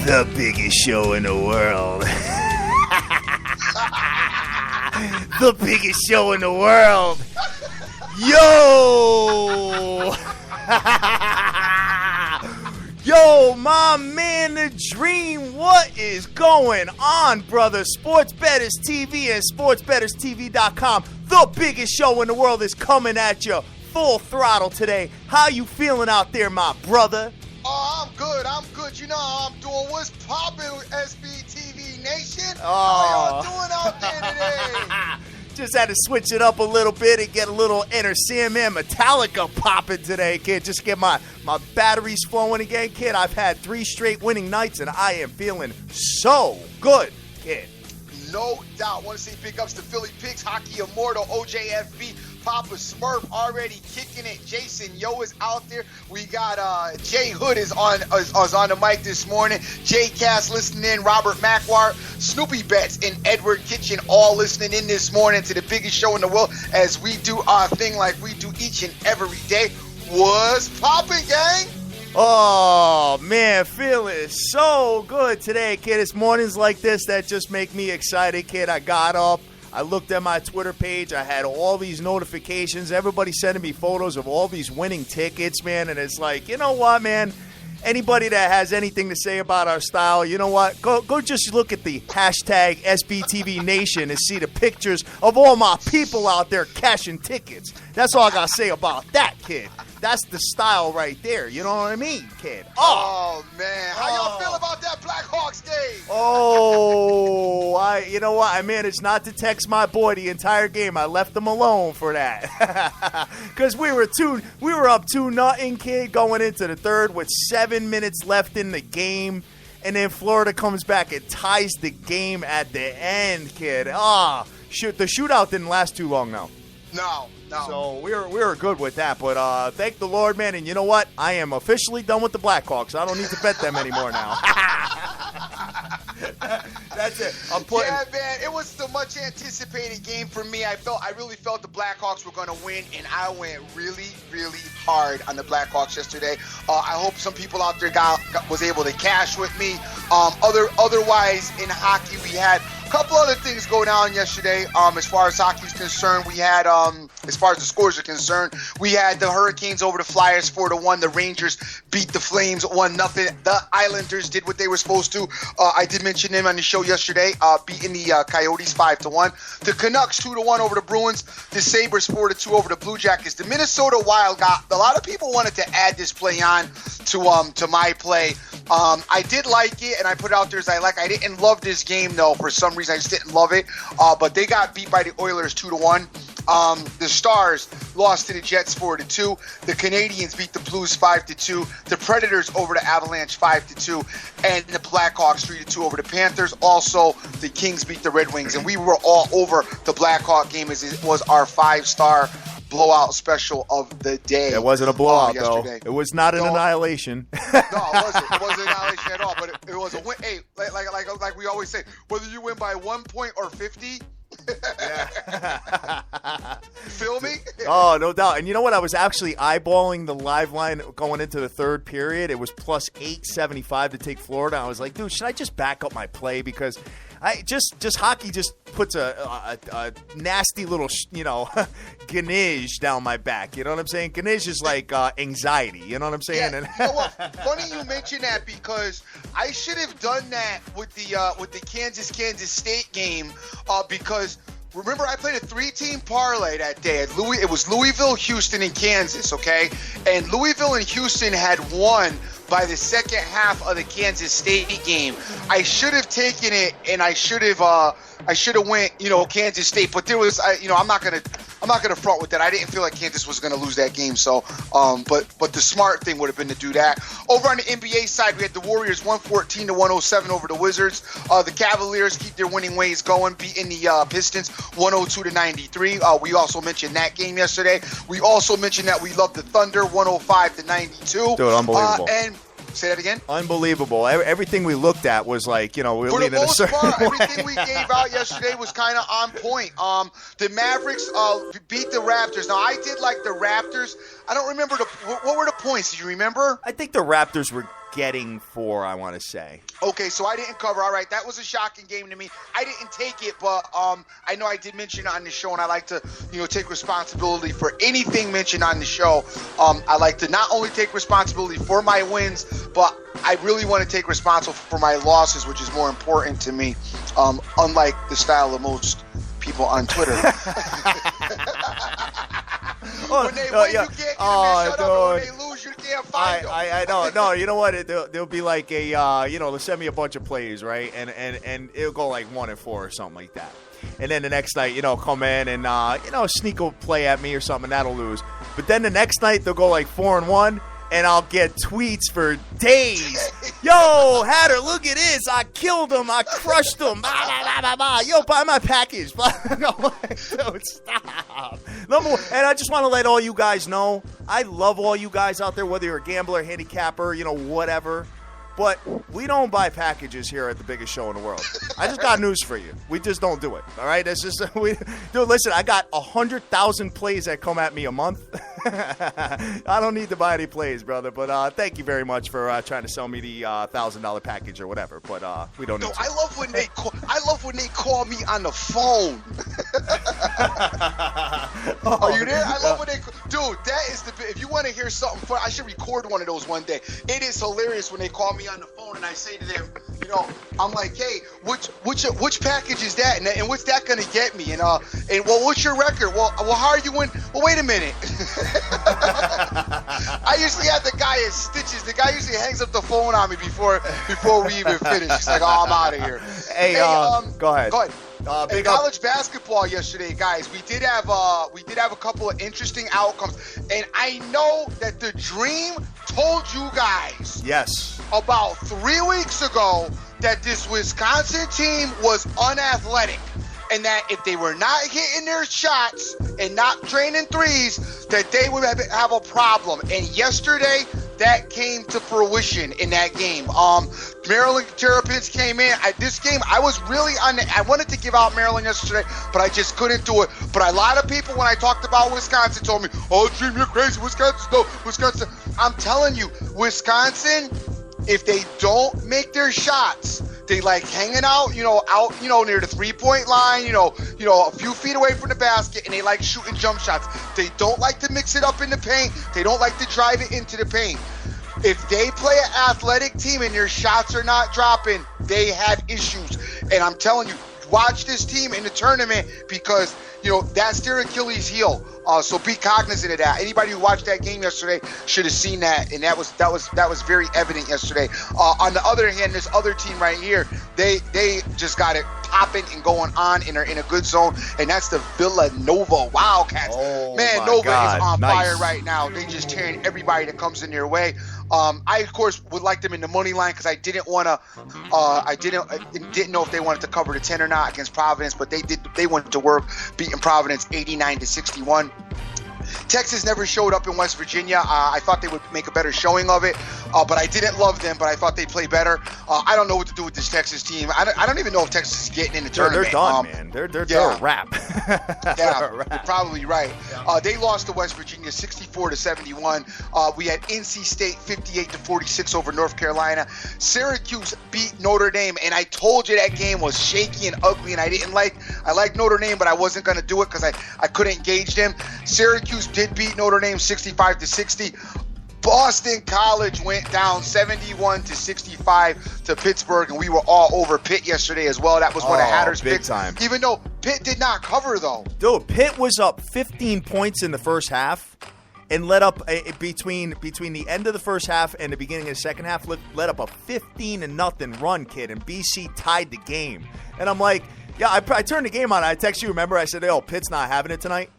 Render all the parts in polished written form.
The biggest show in the world. The biggest show in the world. Yo! Yo, my man, the dream. What is going on, brother? Sports Bettors TV and sportsbettorstv.com. The biggest show in the world is coming at you full throttle today. How you feeling out there, my brother? Oh, I'm good. You know how I'm doing. What's poppin' with SBTV Nation? Oh. How y'all doing out there today? Just had to switch it up a little bit and get a little Enter Sandman Metallica popping today, kid. Just get my batteries flowing again, kid. I've had 3 straight winning nights, and I am feeling so good, kid. No doubt. Want to say big ups to Philly Pigs, Hockey Immortal, OJFB, Papa Smurf already kicking it. Jason Yo is out there. We got Jay Hood is on the mic this morning. Jay Cass listening in. Robert Macquart, Snoopy Betts, and Edward Kitchen all listening in this morning to the biggest show in the world as we do our thing like we do each and every day. What's poppin', gang? Oh, man, feeling so good today, kid. It's mornings like this that just make me excited, kid. I got up. I looked at my Twitter page. I had all these notifications. Everybody sending me photos of all these winning tickets, man. And it's like, you know what, man? Anybody that has anything to say about our style, you know what? Go just look at the hashtag SBTV Nation and see the pictures of all my people out there cashing tickets. That's all I got to say about that, kid. That's the style right there. You know what I mean, kid? Oh man. How y'all feel about that Blackhawks game? You know what? I managed not to text my boy the entire game. I left him alone for that. Because we were up 2-0, kid, going into the third with 7 minutes left in the game. And then Florida comes back and ties the game at the end, kid. The shootout didn't last too long now. No. So we were good with that, but thank the Lord, man. And you know what? I am officially done with the Blackhawks. I don't need to bet them anymore now. That's it. Yeah, man. It was the much anticipated game for me. I really felt the Blackhawks were going to win, and I went really, really hard on the Blackhawks yesterday. I hope some people out there was able to cash with me. Otherwise, in hockey, we had a couple other things go down yesterday. As far as hockey is concerned, we had as far as the scores are concerned, we had the Hurricanes over the Flyers 4-1. The Rangers beat the Flames 1-0. The Islanders did what they were supposed to. I did mention them on the show yesterday, beating the Coyotes 5-1. The Canucks 2-1 over the Bruins. The Sabres 4-2 over the Blue Jackets. The Minnesota Wild got a lot of people wanted to add this play on to my play. I did like it, and I put it out there as I didn't love this game though. For some reason, I just didn't love it. But they got beat by the Oilers 2-1. The Stars lost to the Jets 4-2. The Canadiens beat the Blues 5-2. The Predators over the Avalanche 5-2, and the Blackhawks 3-2 over the Panthers. Also, the Kings beat the Red Wings, and we were all over the Blackhawk game as it was our 5-star blowout special of the day. It wasn't a blowout, though. It was not an annihilation. No, it wasn't. It wasn't an annihilation at all. But it was a win. Hey, like we always say, whether you win by 1 point or 50. Yeah. Feel me? Oh, no doubt. And you know what? I was actually eyeballing the live line going into the third period. It was plus 875 to take Florida. I was like, dude, should I just back up my play? Because hockey just puts a nasty little, ganage down my back. You know what I'm saying? Ganage is like anxiety. You know what I'm saying? Yeah, you know what? Funny you mention that because I should have done that with the Kansas State game because remember I played a 3-team parlay that day. It was Louisville, Houston, and Kansas. Okay, and Louisville and Houston had won by the second half of the Kansas State game. I should have taken it, and I should have went, Kansas State. But there was, I'm not gonna front with that. I didn't feel like Kansas was gonna lose that game. So, but the smart thing would have been to do that. Over on the NBA side, we had the Warriors 114-107 over the Wizards. The Cavaliers keep their winning ways going, beating the Pistons 102-93. We also mentioned that game yesterday. We also mentioned that we love the Thunder 105-92. Dude, unbelievable. And say that again? Unbelievable. Everything we looked at was like, we're leaning a certain part, way. everything we gave out yesterday was kind of on point. The Mavericks beat the Raptors. Now, I did like the Raptors. I don't remember what were the points. Do you remember? I think the Raptors were getting 4, I want to say. Okay, so I didn't cover. All right, that was a shocking game to me. I didn't take it, but I know I did mention it on the show, and I like to, take responsibility for anything mentioned on the show. I like to not only take responsibility for my wins, but I really want to take responsibility for my losses, which is more important to me, unlike the style of most people on Twitter. When they win, you can't get them shut up, and when they lose, you can't find them. I know. No, you know what? There'll be like a, they'll send me a bunch of plays, right? And it'll go like 1-4 or something like that. And then the next night, come in and, sneak a play at me or something, and that'll lose. But then the next night, they'll go like 4-1. And I'll get tweets for days. Yo, Hatter, look at this. I killed him. I crushed him. Yo, buy my package. Dude, stop. And I just want to let all you guys know, I love all you guys out there, whether you're a gambler, handicapper, whatever. But we don't buy packages here at the biggest show in the world. I just got news for you. We just don't do it. All right? That's just dude, listen, I got 100,000 plays that come at me a month. I don't need to buy any plays, brother. But thank you very much for trying to sell me the $1,000 package or whatever. But we don't need to. I love when they call me on the phone. Are you there? I love when they dude, that is if you want to hear something fun, I should record one of those one day. It is hilarious when they call me on the phone and I say to them, I'm like, hey, which package is that, and what's that gonna get me, and well, what's your record? Well, how are you win? Well, wait a minute. I usually have the guy in stitches. The guy usually hangs up the phone on me before we even finish. He's like, oh, I'm out of here. Hey, go ahead. In college basketball yesterday, guys, we did have a couple of interesting outcomes, and I know that the Dream told you guys about 3 weeks ago that this Wisconsin team was unathletic, and that if they were not hitting their shots and not draining threes, that they would have a problem. And yesterday, that came to fruition in that game. Maryland Terrapins came in. This game, I was really I wanted to give out Maryland yesterday, but I just couldn't do it. But a lot of people, when I talked about Wisconsin, told me, oh, Dream, you're crazy. Wisconsin. I'm telling you, Wisconsin, if they don't make their shots, they like hanging out, near the 3-point line, a few feet away from the basket, and they like shooting jump shots. They don't like to mix it up in the paint. They don't like to drive it into the paint. If they play an athletic team and their shots are not dropping, they have issues. And I'm telling you, watch this team in the tournament because, that's their Achilles heel. So be cognizant of that. Anybody who watched that game yesterday should have seen that, and that was very evident yesterday. On the other hand, this other team right here, they just got it popping and going on and are in a good zone, and that's the Villanova Wildcats. Oh, man, Nova God. is on Nice. fire right now. They just tearing everybody that comes in their way. I of course would like them in the money line because I didn't want to. I didn't know if they wanted to cover the 10 or not against Providence, but they did. They went to work, beating Providence 89-61. Texas never showed up in West Virginia. I thought they would make a better showing of it, but I didn't love them, but I thought they'd play better. I don't know what to do with this Texas team. I don't even know if Texas is getting in the tournament. They're done, man. They're a wrap. You're probably right. They lost to West Virginia 64-71. We had NC State 58-46 over North Carolina. Syracuse beat Notre Dame, and I told you that game was shaky and ugly, and I liked Notre Dame, but I wasn't going to do it because I couldn't gauge them. Syracuse did beat Notre Dame 65-60. Boston College went down 71-65 to Pittsburgh, and we were all over Pitt yesterday as well. That was one of Hatter's picks. Time. Even though Pitt did not cover, though. Dude, Pitt was up 15 points in the first half and led up between the end of the first half and the beginning of the second half, led up a 15-0 run, kid, and BC tied the game. And I'm like, yeah, I turned the game on. I text you, remember? I said, Pitt's not having it tonight.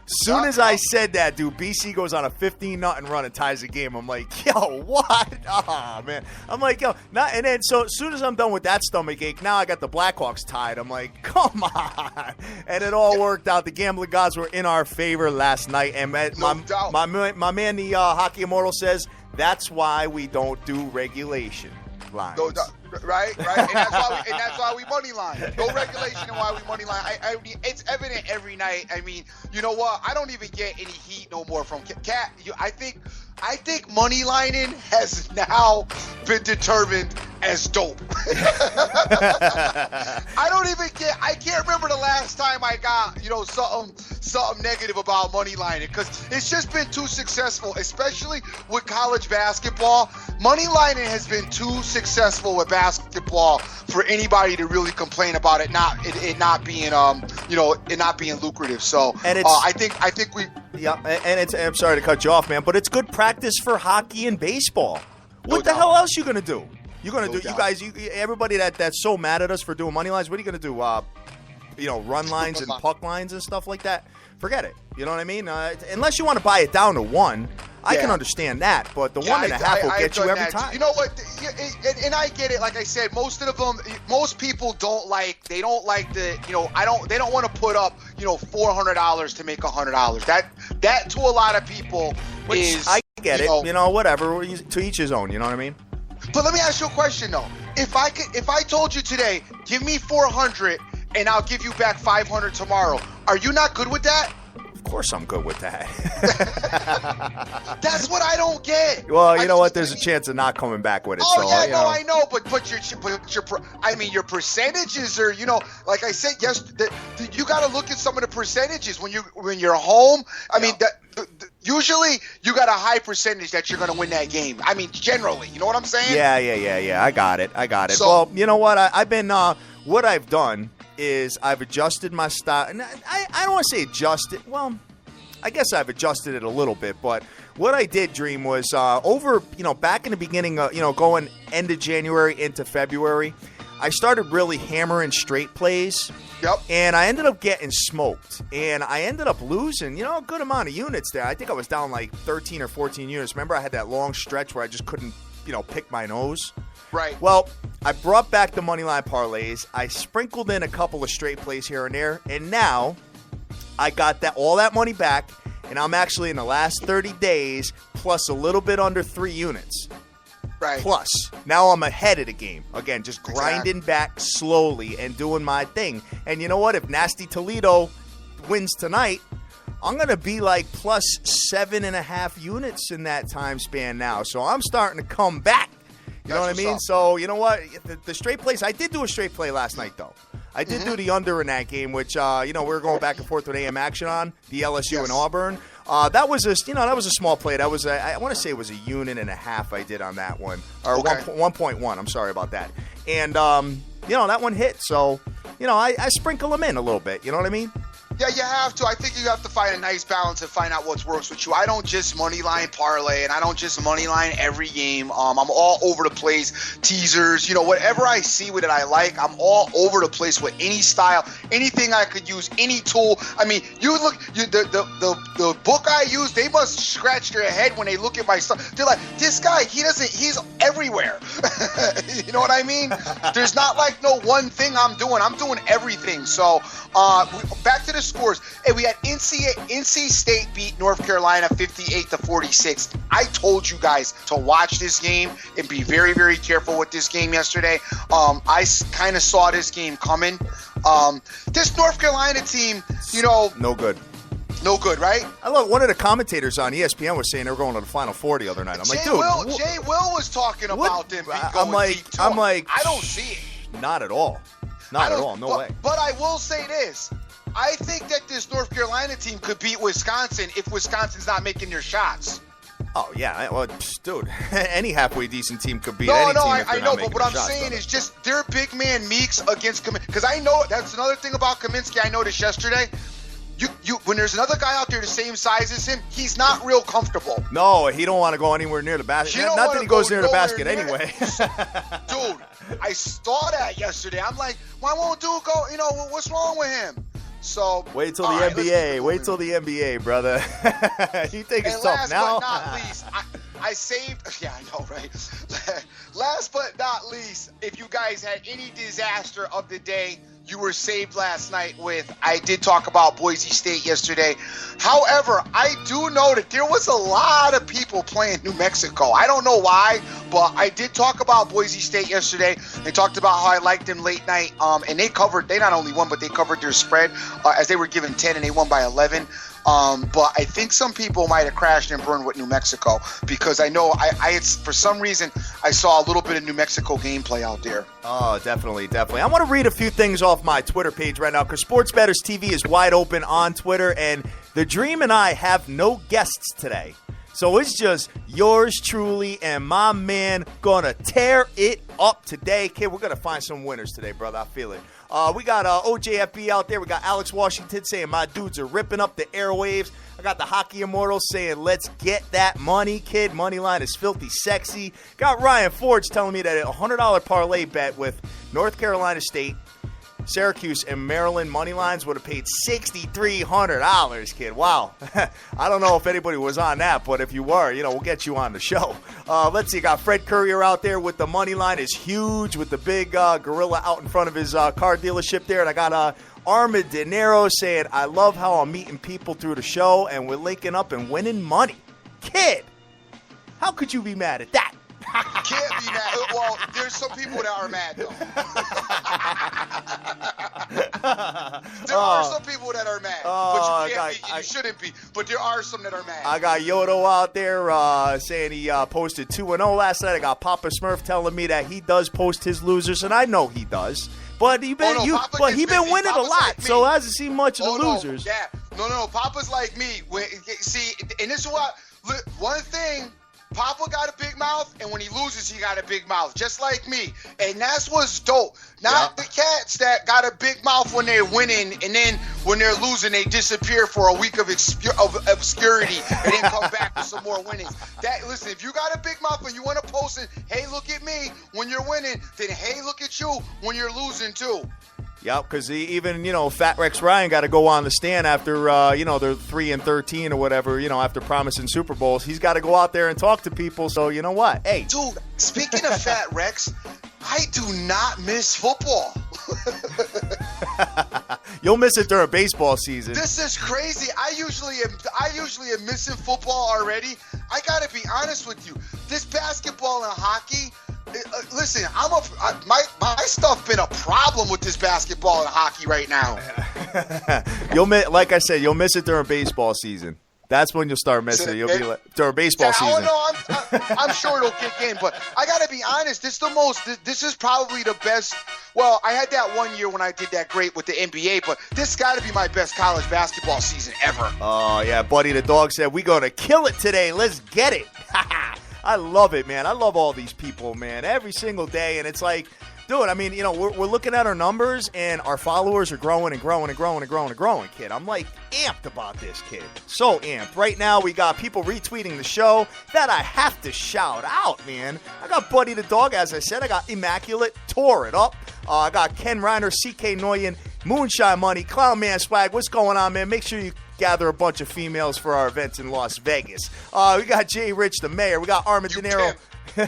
Soon as I said that, dude, BC goes on a 15-0 run and ties the game. I'm like, yo, what? Oh, man. I'm like, yo, and then so as soon as I'm done with that stomach ache, now I got the Blackhawks tied. I'm like, come on. And it all worked out. The gambling gods were in our favor last night. And my man, the Hockey Immortal, says that's why we don't do regulation lines. Right. And that's why we money line. No regulation and why we money line. I mean, it's evident every night. I mean, you know what? I don't even get any heat no more from Cat. I think money lining has now been determined as dope. I can't remember the last time I got, something negative about money lining, because it's just been too successful, especially with college basketball. Money lining has been too successful with basketball for anybody to really complain about it not being lucrative. So I think we. Yeah, and I'm sorry to cut you off, man, but it's good practice for hockey and baseball. What the hell else you gonna do? You're gonna do, you guys, everybody that's so mad at us for doing money lines. What are you gonna do? Run lines and puck lines and stuff like that. Forget it. You know what I mean? Unless you want to buy it down to 1, I can understand that. But the 1.5 will get you every time. You know what? And I get it. Like I said, most people don't like the. They don't want to put up $400 to make $100. That to a lot of people is. I get it. Whatever. To each his own. You know what I mean? But let me ask you a question though. If I told you today, give me 400 and I'll give you back 500 tomorrow, are you not good with that? Of course I'm good with that. That's what I don't get. Well, you know what? There's a chance of not coming back with it. I know. But your percentages are, like I said, you got to look at some of the percentages when you're home. I mean, usually you got a high percentage that you're going to win that game. I mean, generally, you know what I'm saying? Yeah. I got it. So, well, you know what? I've been what I've done is I've adjusted my style. And I don't want to say adjusted. Well, I guess I've adjusted it a little bit. But what I did, Dream, was back in the beginning, going end of January into February, I started really hammering straight plays. Yep. And I ended up getting smoked. And I ended up losing, a good amount of units there. I think I was down like 13 or 14 units. Remember, I had that long stretch where I just couldn't, pick my nose. Right. Well, I brought back the moneyline parlays. I sprinkled in a couple of straight plays here and there, and now I got all that money back, and I'm actually in the last 30 days plus a little bit under 3 units. Right. Plus, now I'm ahead of the game. Again, just grinding back slowly and doing my thing. And you know what? If Nasty Toledo wins tonight, I'm going to be like plus 7.5 units in that time span now. So I'm starting to come back. You know what I mean? So, you know what? The straight plays, I did do a straight play last night, though. I did do the under in that game, which, we were going back and forth with AM Action on, the LSU and Auburn. That was a small play. That was, I want to say it was 1.5 units I did on that one. Or 1.1. I'm sorry about that. And, that one hit. So, I sprinkle them in a little bit. You know what I mean? Yeah, you have to. I think you have to find a nice balance and find out what works with you. I don't just money line parlay, and I don't just money line every game. I'm all over the place. Teasers, whatever I see with it I like, I'm all over the place with any style, anything I could use, any tool. I mean, the book I use, they must scratch their head when they look at my stuff. They're like, this guy, he's everywhere. You know what I mean? There's not like no one thing I'm doing. I'm doing everything. So back to the scores. Hey, we had NC State beat North Carolina 58-46. I told you guys to watch this game and be very, very careful with this game yesterday. I kind of saw this game coming. This North Carolina team, no good. No good, right? I love one of the commentators on ESPN was saying they were going to the Final Four the other night. I'm like, dude. Jay Will was talking about them going deep too. I'm like, I don't see it. Not at all. Not at all. No way. But I will say this. I think that this North Carolina team could beat Wisconsin if Wisconsin's not making their shots. Oh, yeah. Well, dude, any halfway decent team could beat any team. I know, but what I'm saying is just their big man Meeks against Kaminsky. Because I know that's another thing about Kaminsky I noticed yesterday. You when there's another guy out there the same size as him, he's not real comfortable. No, he don't want to go anywhere near the basket. Not that he goes near the basket anyway. Dude, I saw that yesterday. I'm like, why won't dude go? What's wrong with him? So wait till the NBA. Wait till the NBA, brother. You think it's tough now? Last but not least, I saved. Yeah, I know, right? Last but not least, if you guys had any disaster of the day, you were saved last night with, I did talk about Boise State yesterday. However, I do know that there was a lot of people playing New Mexico. I don't know why, but I did talk about Boise State yesterday. They talked about how I liked them late night, and they not only won, but they covered their spread as they were given 10, and they won by 11. But I think some people might have crashed and burned with New Mexico because I know for some reason I saw a little bit of New Mexico gameplay out there. Oh, definitely. I want to read a few things off my Twitter page right now because Sports Bettors TV is wide open on Twitter, and the Dream and I have no guests today. So it's just yours truly and my man gonna tear it up today. Kid, we're gonna find some winners today, brother. I feel it. We got OJFB out there. We got Alex Washington saying my dudes are ripping up the airwaves. I got the Hockey Immortals saying let's get that money, kid. Money line is filthy sexy. Got Ryan Forge telling me that a $100 parlay bet with North Carolina State, Syracuse, and Maryland money lines would have paid $6,300, kid. Wow. I don't know if anybody was on that, but if you were, we'll get you on the show. Let's see. Got Fred Courier out there with the money line is huge with the big gorilla out in front of his car dealership there. And I got Arma De Niro saying, I love how I'm meeting people through the show and we're linking up and winning money. Kid, how could you be mad at that? Can't be mad. Well, there's some people that are mad, though. There are some people that are mad, but you shouldn't be. But there are some that are mad. I got Yodo out there saying he posted 2-0 last night. I got Papa Smurf telling me that he does post his losers, and I know he does. But he been winning a lot, like so it hasn't seen much of the losers. Yeah, no, Papa's like me. See, and this is what one thing. Papa got a big mouth, and when he loses, he got a big mouth, just like me. And that's what's dope. Not the cats that got a big mouth when they're winning, and then when they're losing, they disappear for a week of obscurity and then come back with some more winnings. Listen, if you got a big mouth and you want to post it, hey, look at me when you're winning, then hey, look at you when you're losing too. Yep, because even, Fat Rex Ryan got to go on the stand after, they're 3-13 or whatever, after promising Super Bowls. He's got to go out there and talk to people, so you know what? Hey. Dude, speaking of Fat Rex, I do not miss football. You'll miss it during baseball season. This is crazy. I usually am missing football already. I got to be honest with you. This basketball and hockey, listen, my stuff been a problem with this basketball and hockey right now. Like I said, you'll miss it during baseball season. That's when you'll start missing it. You'll be during baseball season. Oh no, I'm sure it'll kick in, but I gotta be honest. This is probably the best. Well, I had that one year when I did that great with the NBA, but this got to be my best college basketball season ever. Oh yeah, Buddy the dog said we're gonna kill it today. Let's get it. I love it, man. I love all these people, man, every single day. And it's like, dude, I mean, we're looking at our numbers, and our followers are growing and growing and growing and growing and growing, kid. I'm, like, amped about this, kid. So amped. Right now, we got people retweeting the show that I have to shout out, man. I got Buddy the dog, as I said. I got Immaculate, tore it up. I got Ken Reiner, CK Noyen, Moonshine Money, Clown Man Swag. What's going on, man? Make sure you gather a bunch of females for our events in Las Vegas. We got Jay Rich, the mayor. We got Arma De Niro.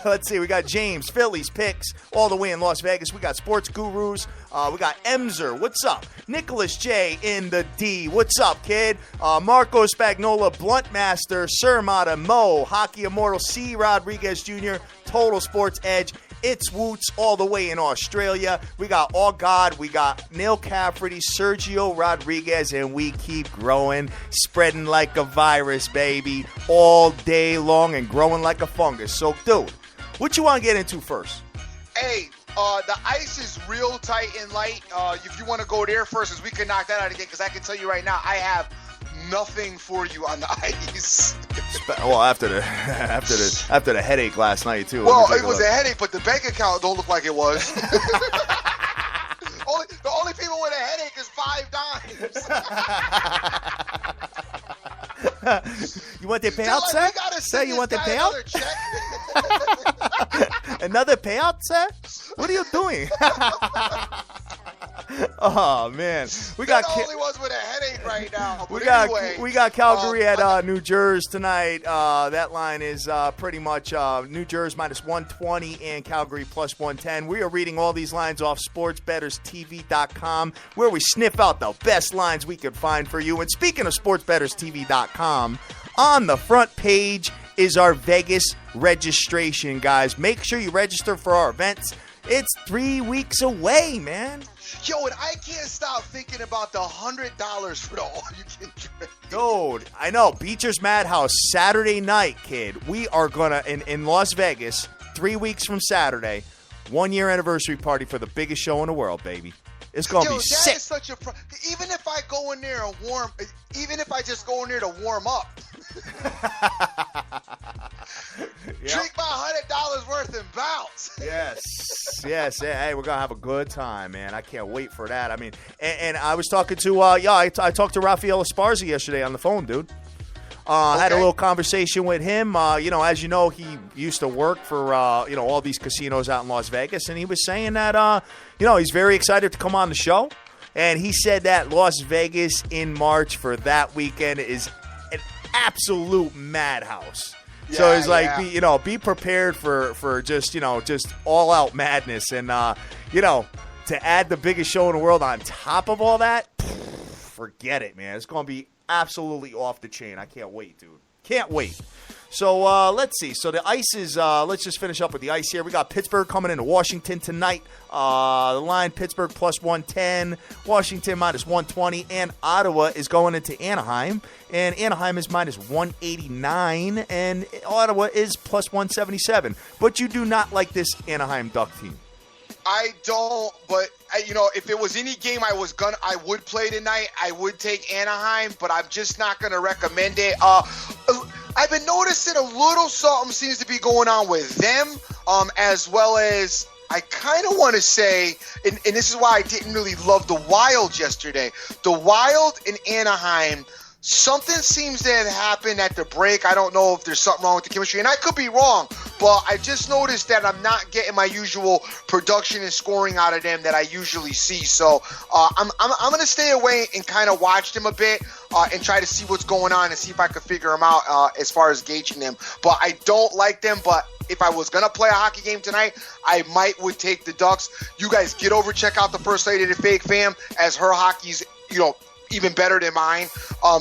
Let's see. We got James, Phillies, Picks, all the way in Las Vegas. We got Sports Gurus. We got Emzer. What's up? Nicholas J in the D. What's up, kid? Marco Spagnola, Blunt Master, Sir Mata, Mo, Hockey Immortal, C. Rodriguez Jr., Total Sports Edge. It's Woots all the way in Australia. We got All God. We got Neil Cafferty, Sergio Rodriguez, and we keep growing, spreading like a virus, baby, all day long and growing like a fungus. So, dude, what you want to get into first? Hey, the ice is real tight and light. If you want to go there first, as we can knock that out again, because I can tell you right now, I have nothing for you on the ice. Well, after the headache last night too. Well, it was a headache, but the bank account don't look like it was. The only people with a headache is 5 dimes. You want the payout, sir? Sir, you want the payout? Another check? Another payout, sir? What are you doing? Oh man, They're the only ones with a headache right now. But anyway, we got Calgary at New Jersey tonight. That line is pretty much New Jersey minus 120 and Calgary plus 110. We are reading all these lines off SportsBettersTV.com, where we sniff out the best lines we could find for you. And speaking of SportsBettersTV.com, on the front page is our Vegas registration, guys. Make sure you register for our events. It's 3 weeks away, man. Yo, and I can't stop thinking about the $100 for the all-you-can drink. Dude, I know. Beecher's Madhouse, Saturday night, kid. We are going to, in Las Vegas, 3 weeks from Saturday, 1-year anniversary party for the biggest show in the world, baby. It's going to be sick. Is such a even if I go in there and even if I just go in there to warm up. Drink my $100 worth and bounce. Yes. Hey, we're gonna have a good time, man. I can't wait for that. I mean, and I was talking to I talked to Rafael Esparza yesterday on the phone, dude. I had a little conversation with him. As you know, he used to work for all these casinos out in Las Vegas, and he was saying that he's very excited to come on the show. And he said that Las Vegas in March for that weekend is an absolute madhouse. Yeah, so it's like, be prepared for just all out madness. And, to add the biggest show in the world on top of all that, forget it, man. It's going to be absolutely off the chain. I can't wait, dude. Can't wait. So let's see. So the ice is, let's just finish up with the ice here. We got Pittsburgh coming into Washington tonight. The line, Pittsburgh plus 110, Washington minus 120, and Ottawa is going into Anaheim. And Anaheim is minus 189, and Ottawa is plus 177. But you do not like this Anaheim Duck team. I don't, but if it was any game I would play tonight, I would take Anaheim, but I'm just not going to recommend it. I've been noticing a little something seems to be going on with them, as well as I kind of want to say, and this is why I didn't really love the Wild yesterday. The Wild in Anaheim, something seems to have happened at the break. I don't know if there's something wrong with the chemistry, and I could be wrong, but I just noticed that I'm not getting my usual production and scoring out of them that I usually see. So I'm going to stay away and kind of watch them a bit and try to see what's going on and see if I can figure them out as far as gauging them. But I don't like them, but if I was going to play a hockey game tonight, I would take the Ducks. You guys get over, check out the First Lady of the Fake Fam, as her hockey's, even better than mine.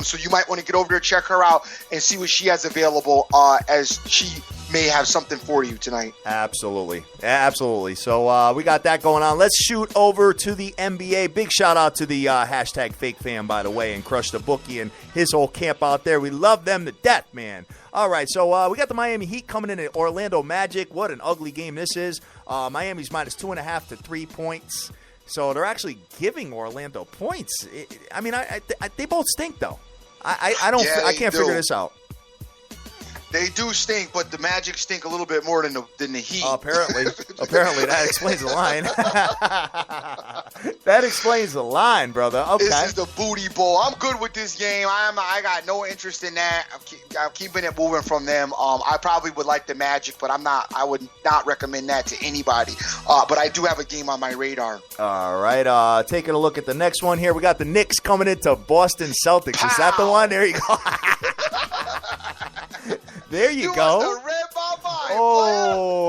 So you might want to get over there, check her out, and see what she has available, as she may have something for you tonight. Absolutely. So we got that going on. Let's shoot over to the NBA. Big shout out to the hashtag Fake Fam, by the way, and Crush the Bookie and his whole camp out there. We love them to death, man. All right, so we got the Miami Heat coming in at Orlando Magic. What an ugly game this is. Miami's minus 2.5 to 3 points. So they're actually giving Orlando points. They both stink, though. I can't figure this out. They do stink, but the Magic stink a little bit more than the Heat. Apparently, that explains the line. That explains the line, brother. Okay. This is the booty bowl. I'm good with this game. I got no interest in that. I'm keeping it moving from them. I probably would like the Magic, but I would not recommend that to anybody. But I do have a game on my radar. All right. Taking a look at the next one here. We got the Knicks coming into Boston Celtics. Pow! Is that the one? There you go. There you go.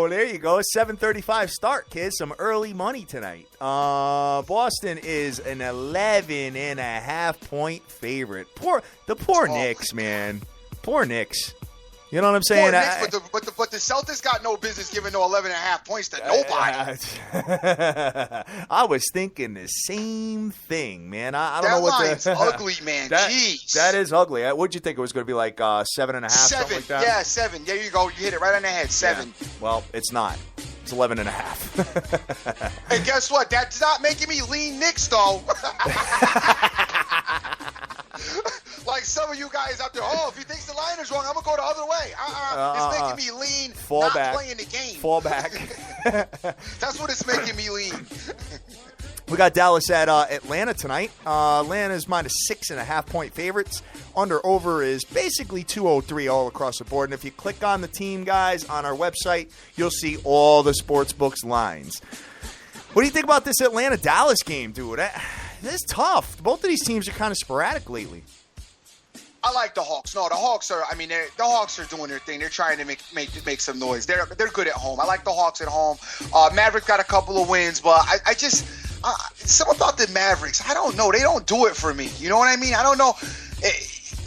There you go. 7:35 start, kids. Some early money tonight. Boston is an 11.5 point favorite. Poor Knicks, man. Poor Knicks. You know what I'm saying? But the Celtics got no business giving no 11.5 points to nobody. I was thinking the same thing, man. I don't know what line's ugly, man. Jeez. That is ugly. What'd you think it was going to be, like 7.5? 7. Like that? Yeah, 7. There you go. You hit it right on the head. 7. Yeah. Well, it's not. It's 11.5. And guess what? That's not making me lean Knicks, though. Like some of you guys out there, if he thinks the line is wrong, I'm going to go the other way. It's making me lean, playing the game. Fall back. That's what it's making me lean. We got Dallas at Atlanta tonight. Atlanta's minus 6.5 point favorites. Under-over is basically 203 all across the board. And if you click on the team, guys, on our website, you'll see all the sports books lines. What do you think about this Atlanta-Dallas game, dude? This is tough. Both of these teams are kind of sporadic lately. I like the Hawks. No, the Hawks are. I mean, the Hawks are doing their thing. They're trying to make some noise. They're good at home. I like the Hawks at home. Mavericks got a couple of wins, but I just something about the Mavericks. I don't know. They don't do it for me. You know what I mean? I don't know.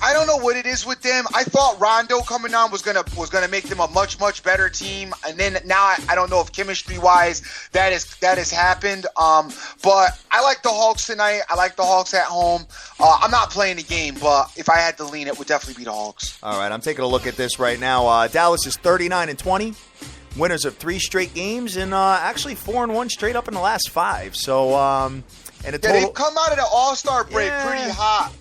I don't know what it is with them. I thought Rondo coming on was gonna make them a much better team, and then now I don't know if chemistry wise that has happened. But I like the Hawks tonight. I like the Hawks at home. I'm not playing the game, but if I had to lean, it would definitely be the Hawks. All right, I'm taking a look at this right now. Dallas is 39-20, winners of 3 straight games, and actually 4-1 straight up in the last 5. So, and the total, they've come out of the All-Star break pretty hot.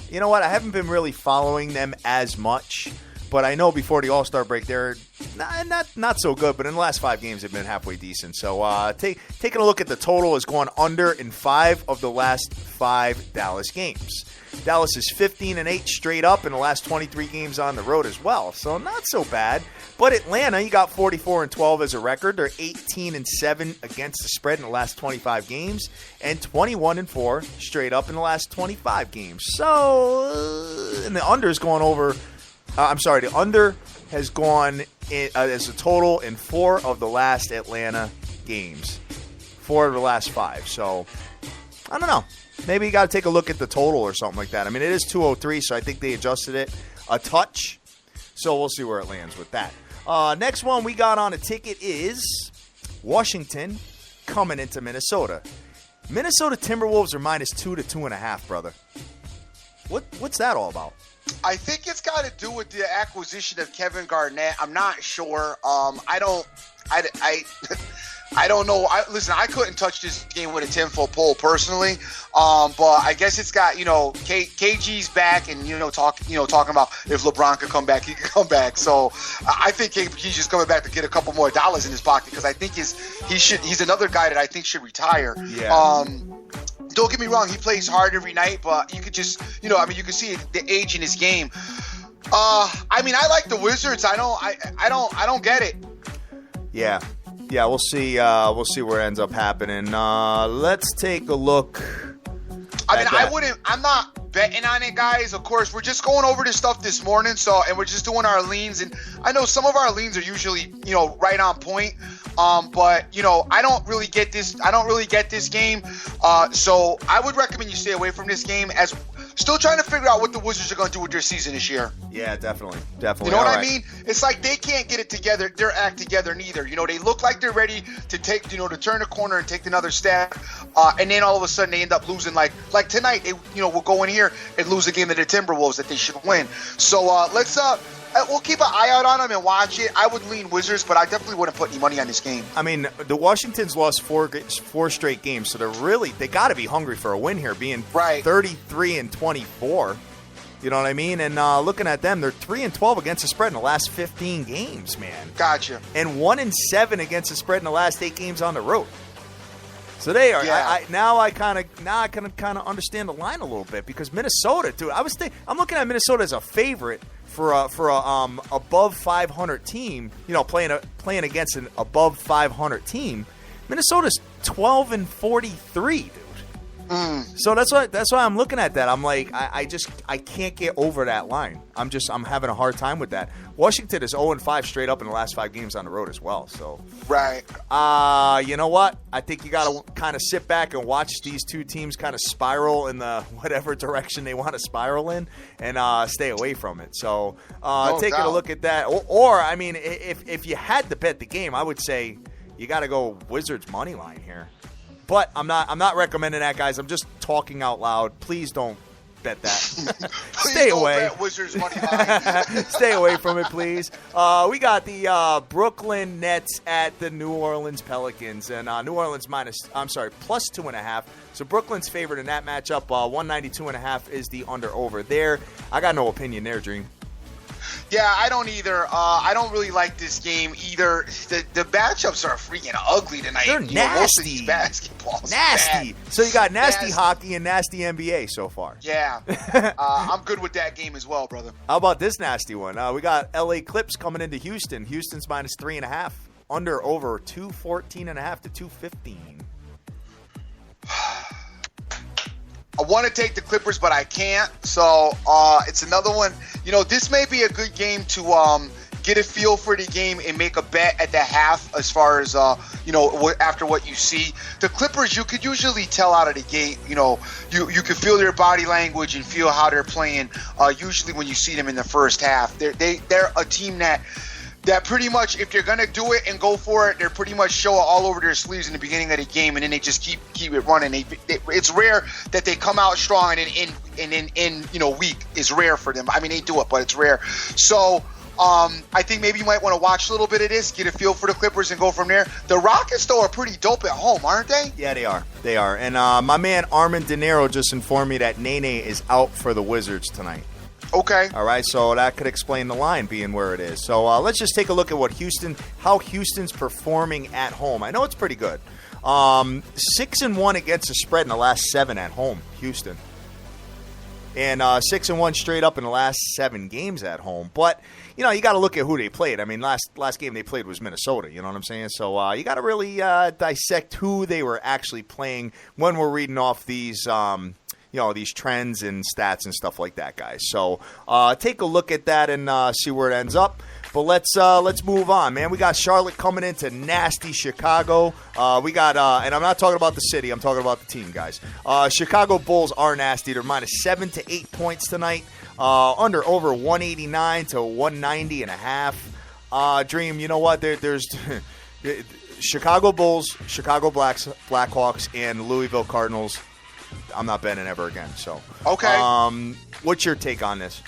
You know what? I haven't been really following them as much, but I know before the All-Star break they're not so good. But in the last 5 games, they've been halfway decent. So taking a look at the total, has gone under in 5 of the last 5 Dallas games. Dallas is 15-8 straight up in the last 23 games on the road as well. So not so bad. But Atlanta, you got 44-12 as a record. They're 18-7 against the spread in the last 25 games, and 21-4 straight up in the last 25 games. So, and the under is going over. The under has gone as a total in 4 of the last Atlanta games, 4 of the last 5. So, I don't know. Maybe you got to take a look at the total or something like that. I mean, it is 203, so I think they adjusted it a touch. So we'll see where it lands with that. Next one we got on a ticket is Washington coming into Minnesota. Minnesota Timberwolves are -2 to 2.5, brother. What's that all about? I think it's got to do with the acquisition of Kevin Garnett. I'm not sure. I don't know. Listen, I couldn't touch this game with a 10-foot pole personally, but I guess it's got KG's back, and talking about if LeBron could come back, he could come back. So I think KG's just coming back to get a couple more dollars in his pocket, because I think he's another guy that I think should retire. Yeah. Don't get me wrong, he plays hard every night, but you could just you can see the age in his game. I like the Wizards. I don't get it. Yeah. Yeah, we'll see. We'll see where it ends up happening. Let's take a look. I'm not betting on it, guys. Of course, we're just going over this stuff this morning, and we're just doing our leans. And I know some of our leans are usually, right on point. But I don't really get this. I don't really get this game. So I would recommend you stay away from this game, as still trying to figure out what the Wizards are going to do with their season this year. Yeah, definitely. You know what I mean? It's like they can't get it together, their act together neither. They look like they're ready to take, to turn the corner and take another step, and then all of a sudden they end up losing. Like tonight, they, we'll go in here and lose a game to the Timberwolves that they should win. So we'll keep an eye out on them and watch it. I would lean Wizards, but I definitely wouldn't put any money on this game. I mean, the Washington's lost 4 straight games, so they got to be hungry for a win here, being 33-24. You know what I mean? And looking at them, they're 3-12 against the spread in the last 15 games, man. Gotcha. And 1-7 against the spread in the last 8 games on the road. So they are. Yeah. I kind of understand the line a little bit, because Minnesota, dude. I'm looking at Minnesota as a favorite for a above 500 team. Playing against an above 500 team. Minnesota's 12-43, dude. So that's why I'm looking at that. I'm like, I can't get over that line. I'm having a hard time with that. Washington is 0-5 straight up in the last 5 games on the road as well. So right. You know what? I think you got to kind of sit back and watch these two teams kind of spiral in the whatever direction they want to spiral in, and stay away from it. So taking a look at that, or I mean, if you had to bet the game, I would say you got to go Wizards money line here. But I'm not recommending that, guys. I'm just talking out loud. Please don't bet that. Stay away. Bet Wizards money line. Stay away from it, please. We got the Brooklyn Nets at the New Orleans Pelicans, and New Orleans plus 2.5. So Brooklyn's favored in that matchup. 192.5 is the under/over there. I got no opinion there, Dream. Yeah, I don't either. I don't really like this game either. The matchups are freaking ugly tonight. They're nasty. Most of these basketballs. Nasty. Bad. So you got nasty hockey and nasty NBA so far. Yeah. I'm good with that game as well, brother. How about this nasty one? We got LA Clips coming into Houston. Houston's -3.5. Under/over 214.5 to 215. I want to take the Clippers, but I can't. So it's another one. This may be a good game to get a feel for the game and make a bet at the half as far as, after what you see. The Clippers, you could usually tell out of the gate, you can feel their body language and feel how they're playing usually when you see them in the first half. They're a team that pretty much, if they're going to do it and go for it, they're pretty much show it all over their sleeves in the beginning of the game, and then they just keep it running. It's rare that they come out strong and then weak is rare for them. I mean, they do it, but it's rare. So I think maybe you might want to watch a little bit of this, get a feel for the Clippers, and go from there. The Rockets, though, are pretty dope at home, aren't they? Yeah, they are. They are. And my man Armand De Niro just informed me that Nene is out for the Wizards tonight. Okay. All right, so that could explain the line being where it is. So let's just take a look at how Houston's performing at home. I know it's pretty good. 6-1 against the spread in the last 7 at home, Houston. And 6-1 straight up in the last 7 games at home. But, you got to look at who they played. I mean, last game they played was Minnesota, you know what I'm saying? So you got to really dissect who they were actually playing when we're reading off these these trends and stats and stuff like that, guys. So take a look at that and see where it ends up. But let's move on, man. We got Charlotte coming into nasty Chicago. We got, and I'm not talking about the city. I'm talking about the team, guys. Chicago Bulls are nasty. They're minus 7 to 8 points tonight. Under over 189 to 190 and a half. Dream, you know what? There's Chicago Bulls, Chicago Blackhawks, and Louisville Cardinals. I'm not betting ever again. So okay. What's your take on this?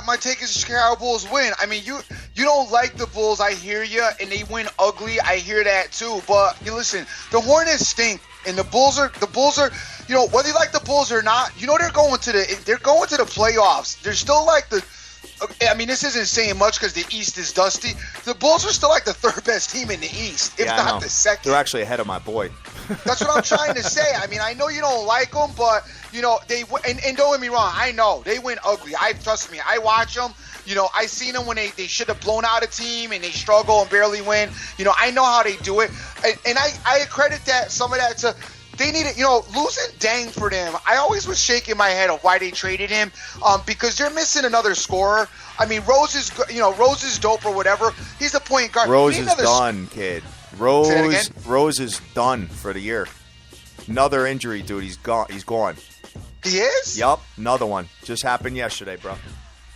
My take is Chicago Bulls win. I mean, you don't like the Bulls. I hear you, and they win ugly. I hear that too. But you listen, the Hornets stink, and the Bulls are. Whether you like the Bulls or not, they're going to the playoffs. They're still like the. I mean, this isn't saying much because the East is dusty. The Bulls are still like the third best team in the East, if not the second. They're actually ahead of my boy. That's what I'm trying to say. I mean, I know you don't like them, but they and don't get me wrong. I know they win ugly. Trust me. I watch them. I seen them when they should have blown out a team and they struggle and barely win. I know how they do it, and I credit some of that to. They need it, losing Dang for them. I always was shaking my head of why they traded him, because they're missing another scorer. I mean, Rose is dope or whatever. He's a point guard. Rose is done, kid. Rose is done for the year. Another injury, dude. He's gone. He is? Yup. Another one. Just happened yesterday, bro.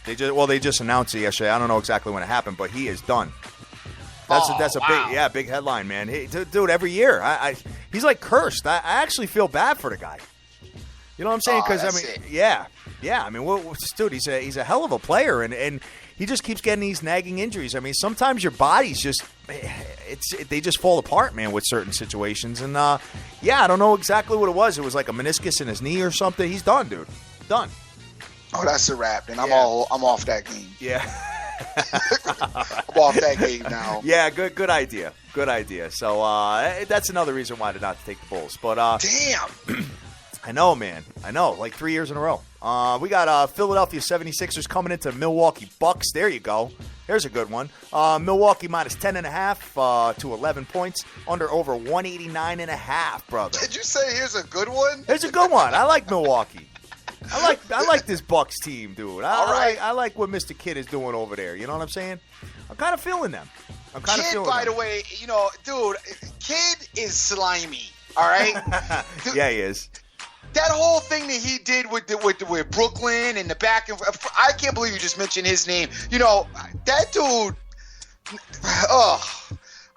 They just announced it yesterday. I don't know exactly when it happened, but he is done. That's a big headline, man. Dude, every year, he's like cursed. I actually feel bad for the guy. You know what I'm saying? Because yeah. I mean, dude, he's a hell of a player, and he just keeps getting these nagging injuries. I mean, sometimes your body's just they just fall apart, man, with certain situations. And I don't know exactly what it was. It was like a meniscus in his knee or something. He's done, dude. Done. Oh, that's a wrap. And I'm off that game. Yeah. I'm off that game now. Yeah, good idea. Good idea. So that's another reason why to not take the Bulls. But damn. I know, man. I know. Like 3 years in a row. We got Philadelphia 76ers coming into Milwaukee Bucks. There you go. There's a good one. Milwaukee minus 10.5 to 11 points. Under over 189.5, brother. Did you say here's a good one? Here's a good one. I like Milwaukee. I like this Bucks team, dude. I like what Mr. Kidd is doing over there. You know what I'm saying? I'm kind of feeling them. Kid, by the way, dude, Kid is slimy. All right? Dude, yeah, he is. That whole thing that he did with Brooklyn and the back and I can't believe you just mentioned his name. That dude.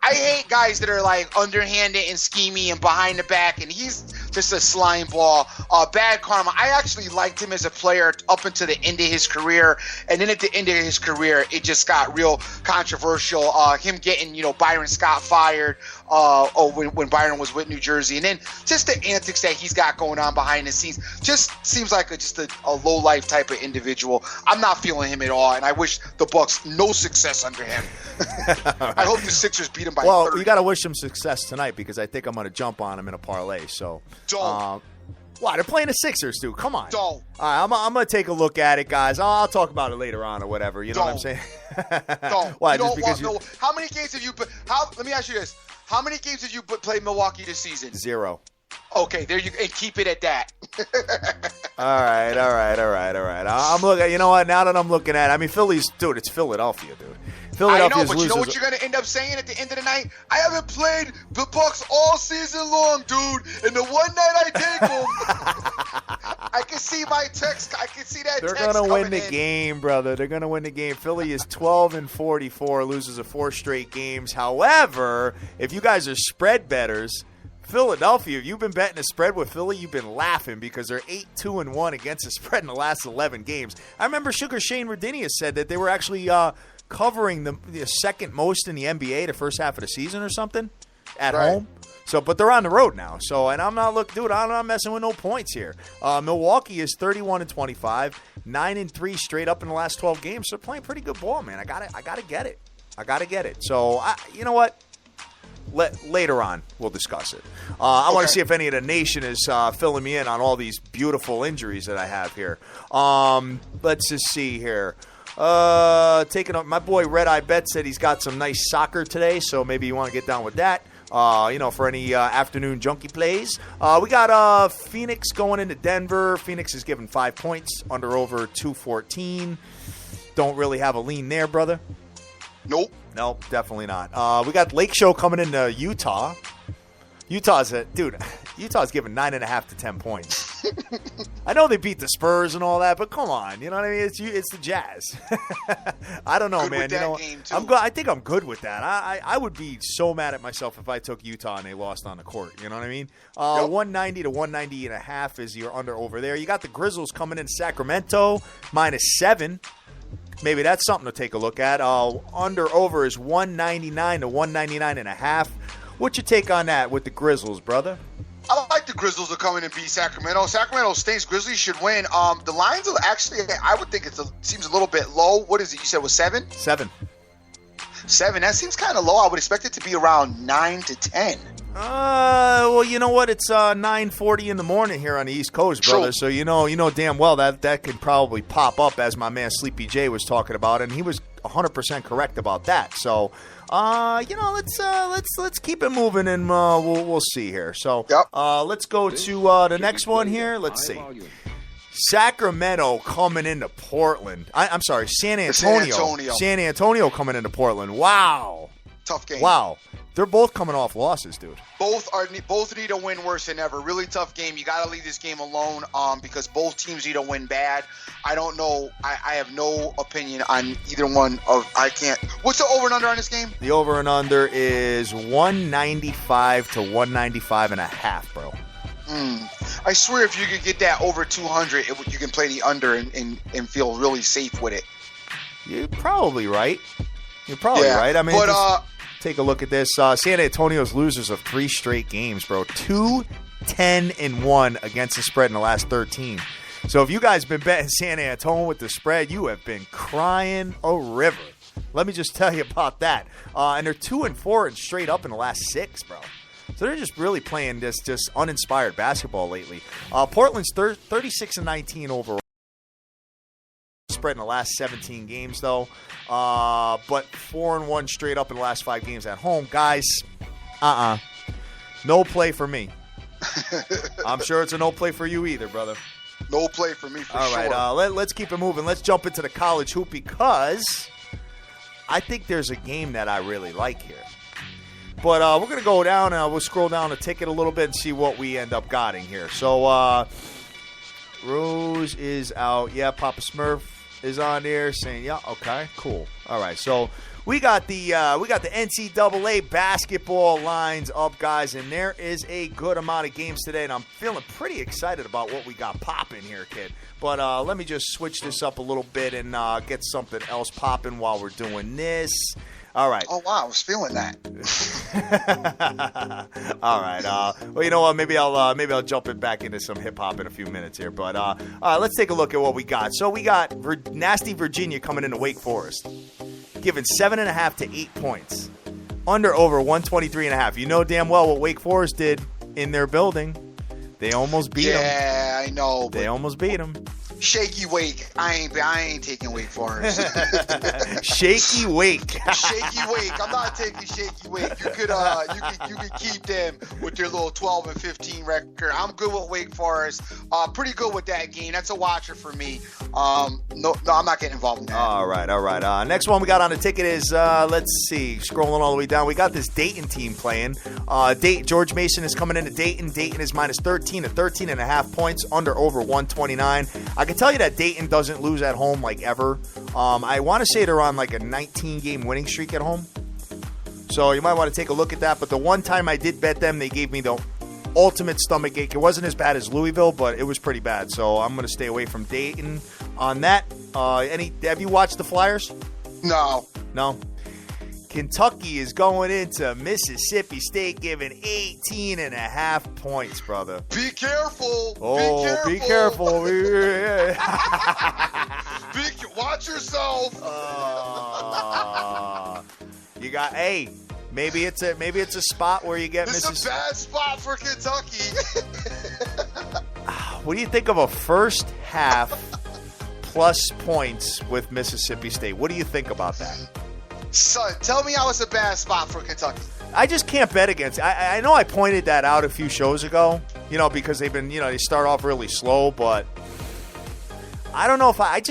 I hate guys that are like underhanded and schemy and behind the back, and he's just a slime ball. Bad karma. I actually liked him as a player up until the end of his career, and then at the end of his career, it just got real controversial. Him getting Byron Scott fired when Byron was with New Jersey, and then just the antics that he's got going on behind the scenes just seems like just a low life type of individual. I'm not feeling him at all, and I wish the Bucks no success under him. I hope the Sixers beat him by 30. You got to wish him success tonight because I think I'm going to jump on him in a parlay. So don't. Why? They're playing the Sixers, dude. Come on. Don't. All right, I'm going to take a look at it, guys. I'll talk about it later on or whatever. You know what I'm saying? Don't. Why? You don't want no. How many games have you? Let me ask you this: how many games did you play Milwaukee this season? 0. Okay, there you and keep it at that. All right. I'm looking. You know what? Now that I'm looking at it, I mean, it's Philadelphia, dude. I know, but you know what you're going to end up saying at the end of the night? I haven't played the Bucks all season long, dude. And the one night I take them, I can see my text. I can see that They're text going to win the in. game, brother. They're going to win the game. Philly is 12-44, loses 4 straight games. However, if you guys are spread bettors, Philadelphia, if you've been betting a spread with Philly, you've been laughing because they're 8-2-1 against the spread in the last 11 games. I remember Sugar Shane Rodinius said that they were actually covering the second most in the NBA the first half of the season or something at home. So, but they're on the road now. So, and I'm not messing with no points here. Milwaukee is 31-25, 9-3 straight up in the last 12 games. So they're playing pretty good ball, man. I gotta get it. So, you know what? Later on, we'll discuss it. I want to see if any of the nation is filling me in on all these beautiful injuries that I have here. Let's just see here. Taking up my boy Red Eye Bet said he's got some nice soccer today, so maybe you want to get down with that. For any afternoon junkie plays. We got Phoenix going into Denver. Phoenix is given 5 points, under over 214. Don't really have a lean there, brother. Nope, definitely not. We got Lake Show coming into Utah. Utah's given 9.5 to 10 points. I know they beat the Spurs and all that, but come on, you know what I mean? It's the Jazz. I don't know, good man. With that game too. I think I'm good with that. I would be so mad at myself if I took Utah and they lost on the court. You know what I mean? 190 to 190.5 is your under over there. You got the Grizzlies coming in Sacramento -7. Maybe that's something to take a look at. Under over is 199 to 199.5. What's your take on that with the Grizzlies, brother? I like the Grizzlies to come in and beat Sacramento. Sacramento stinks. Grizzlies should win. The lines are actually, I would think seems a little bit low. What is it? You said it was 7? 7. 7. That seems kind of low. I would expect it to be around 9 to 10. Well, you know what? It's 9:40 in the morning here on the East Coast, brother. True. So you know damn well that could probably pop up, as my man Sleepy J was talking about, and he was 100% correct about that. So, let's keep it moving, and we'll see here. So, let's go to the next one here. Let's see. Sacramento coming into Portland. I'm sorry, San Antonio. San Antonio coming into Portland. Wow. Tough game. Wow. They're both coming off losses, dude. Both need to win worse than ever. Really tough game. You got to leave this game alone because both teams need to win bad. I don't know. I have no opinion on either one of. I can't. What's the over and under on this game? The over and under is 195 to 195.5, bro. I swear if you could get that over 200, you can play the under and feel really safe with it. You're probably right. Right. I mean, but take a look at this. San Antonio's losers of 3 straight games, bro. 2-10-1 against the spread in the last 13. So if you guys been betting San Antonio with the spread, you have been crying a river. Let me just tell you about that. And they're 2-4 and straight up in the last 6, bro. So they're just really playing this just uninspired basketball lately. Portland's 36-19 overall. Spread in the last 17 games, though. But 4-1 straight up in the last 5 games at home. Guys, no play for me. I'm sure it's a no play for you either, brother. No play for me for sure. All right, let's keep it moving. Let's jump into the college hoop because I think there's a game that I really like here. But we're going to go down and we'll scroll down the ticket a little bit and see what we end up getting here. So, Rose is out. Yeah, Papa Smurf is on there saying, yeah, okay, cool. All right, so we got the NCAA basketball lines up, guys, and there is a good amount of games today, and I'm feeling pretty excited about what we got popping here, kid. But let me just switch this up a little bit and get something else popping while we're doing this. All right. Oh, wow. I was feeling that. All right. Well, you know what? Maybe I'll jump it back into some hip-hop in a few minutes here. But let's take a look at what we got. So we got nasty Virginia coming into Wake Forest, giving 7.5 to 8 points. Under over 123.5. You know damn well what Wake Forest did in their building. They almost beat them. Yeah, I know. They almost beat them. Shaky Wake. I ain't taking Wake Forest. Shaky Wake. Shaky Wake. I'm not taking Shaky Wake. You could keep them with their little 12-15 record. I'm good with Wake Forest. Pretty good with that game. That's a watcher for me. No, I'm not getting involved in that. All right. Next one we got on the ticket is let's see. Scrolling all the way down, we got this Dayton team playing. George Mason is coming into Dayton. Dayton is minus 13 to 13.5 points, under over 129. I can tell you that Dayton doesn't lose at home like ever. I want to say they're on like a 19-game winning streak at home. So you might want to take a look at that. But the one time I did bet them, they gave me the ultimate stomach ache. It wasn't as bad as Louisville, but it was pretty bad. So I'm going to stay away from Dayton on that. Have you watched the Flyers? No. Kentucky is going into Mississippi State, giving 18.5 points, brother. Be careful. Oh, be careful. Watch yourself. You got maybe it's a spot where you get This is a bad spot for Kentucky. What do you think of a first half plus points with Mississippi State? What do you think about that? Son, tell me how it's a bad spot for Kentucky. I just can't bet against it. I know I pointed that out a few shows ago, because they've been, they start off really slow, but I don't know if I'd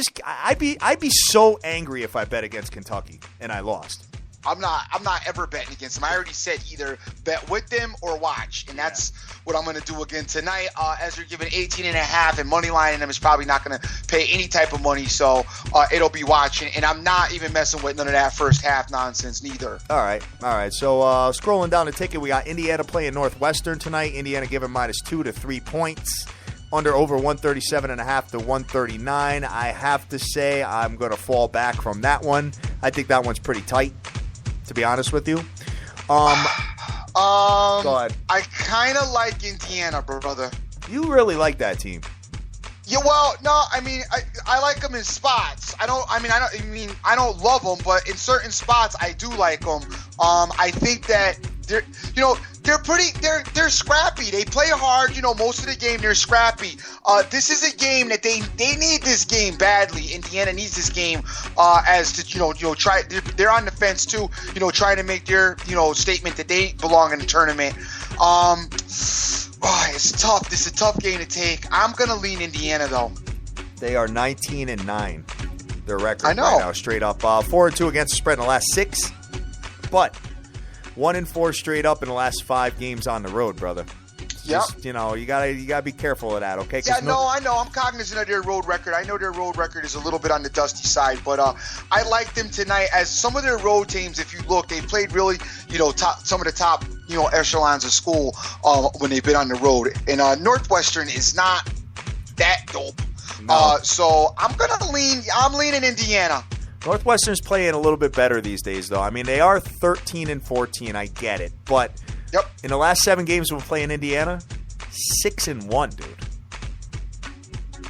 be so angry if I bet against Kentucky and I lost. I'm not ever betting against them. I already said either bet with them or watch, and that's what I'm going to do again tonight. As they're giving 18.5, and money lining them is probably not going to pay any type of money, so it'll be watching. And I'm not even messing with none of that first half nonsense neither. All right. So scrolling down the ticket, we got Indiana playing Northwestern tonight. Indiana giving minus 2 to 3 points. Under over 137.5 to 139. I have to say I'm going to fall back from that one. I think that one's pretty tight, to be honest with you. Go ahead. I kind of like Indiana, brother. You really like that team. Yeah, well, no, I mean, I like them in spots. I don't love them, but in certain spots, I do like them. I think that they're scrappy. They play hard. Most of the game they're scrappy. This is a game that they need this game badly. Indiana needs this game as to try. They're on the fence too. Trying to make their statement that they belong in the tournament. It's tough. This is a tough game to take. I'm gonna lean Indiana though. They are 19-9. Their record I know. right now, straight up. 4-2 against the spread in the last 6, but 1-4 straight up in the last 5 games on the road, brother. Yeah. You gotta be careful of that, okay? Yeah, no, I know. I'm cognizant of their road record. I know their road record is a little bit on the dusty side, but I like them tonight. As some of their road teams, if you look, they played really, some of the top, echelons of school when they've been on the road. And Northwestern is not that dope. No. So I'm leaning Indiana. Northwestern's playing a little bit better these days, though. I mean, they are 13-14. I get it, but in the last 7 games we're playing Indiana, 6-1, dude.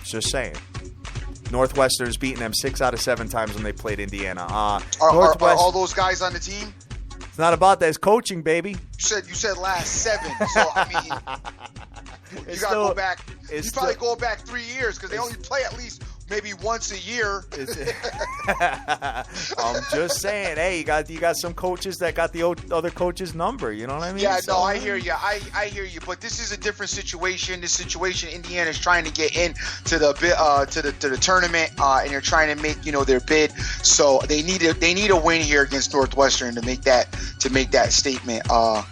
Just saying. Northwestern's beaten them 6 out of 7 times when they played Indiana. Are all those guys on the team? It's not about that. It's coaching, baby. You said last 7. So I mean, you gotta go back. You probably go back 3 years because they only play at least maybe once a year. I'm just saying, hey, you got some coaches that got the other coach's number. You know what I mean? Yeah, no, I hear you. I hear you. But this is a different situation. This situation, Indiana is trying to get into the to the tournament, and they're trying to make their bid. So they need a win here against Northwestern to make that statement. All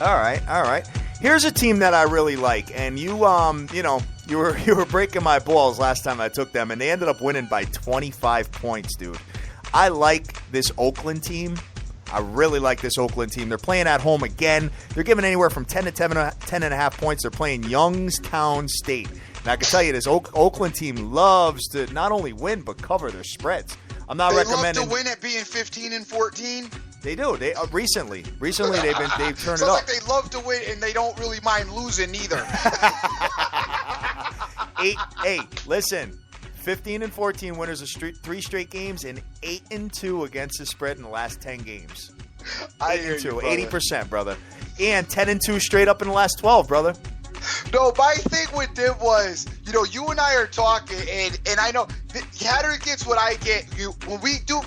right. Here's a team that I really like, and you were breaking my balls last time I took them, and they ended up winning by 25 points, dude. I like this Oakland team. I really like this Oakland team. They're playing at home again. They're giving anywhere from 10 to 10.5 points. They're playing Youngstown State. And I can tell you this Oakland team loves to not only win but cover their spreads. I'm not recommending. They love to win at being 15-14. They do. They recently they've turned it up. Like they love to win and they don't really mind losing either. 8, listen, 15-14 winners of 3 straight games and 8-2 against the spread in the last 10 games. 8-2, 80%, brother, and 10-2 straight up in the last 12, brother. No, my thing with them was, you and I are talking, and I know Hatter gets what I get.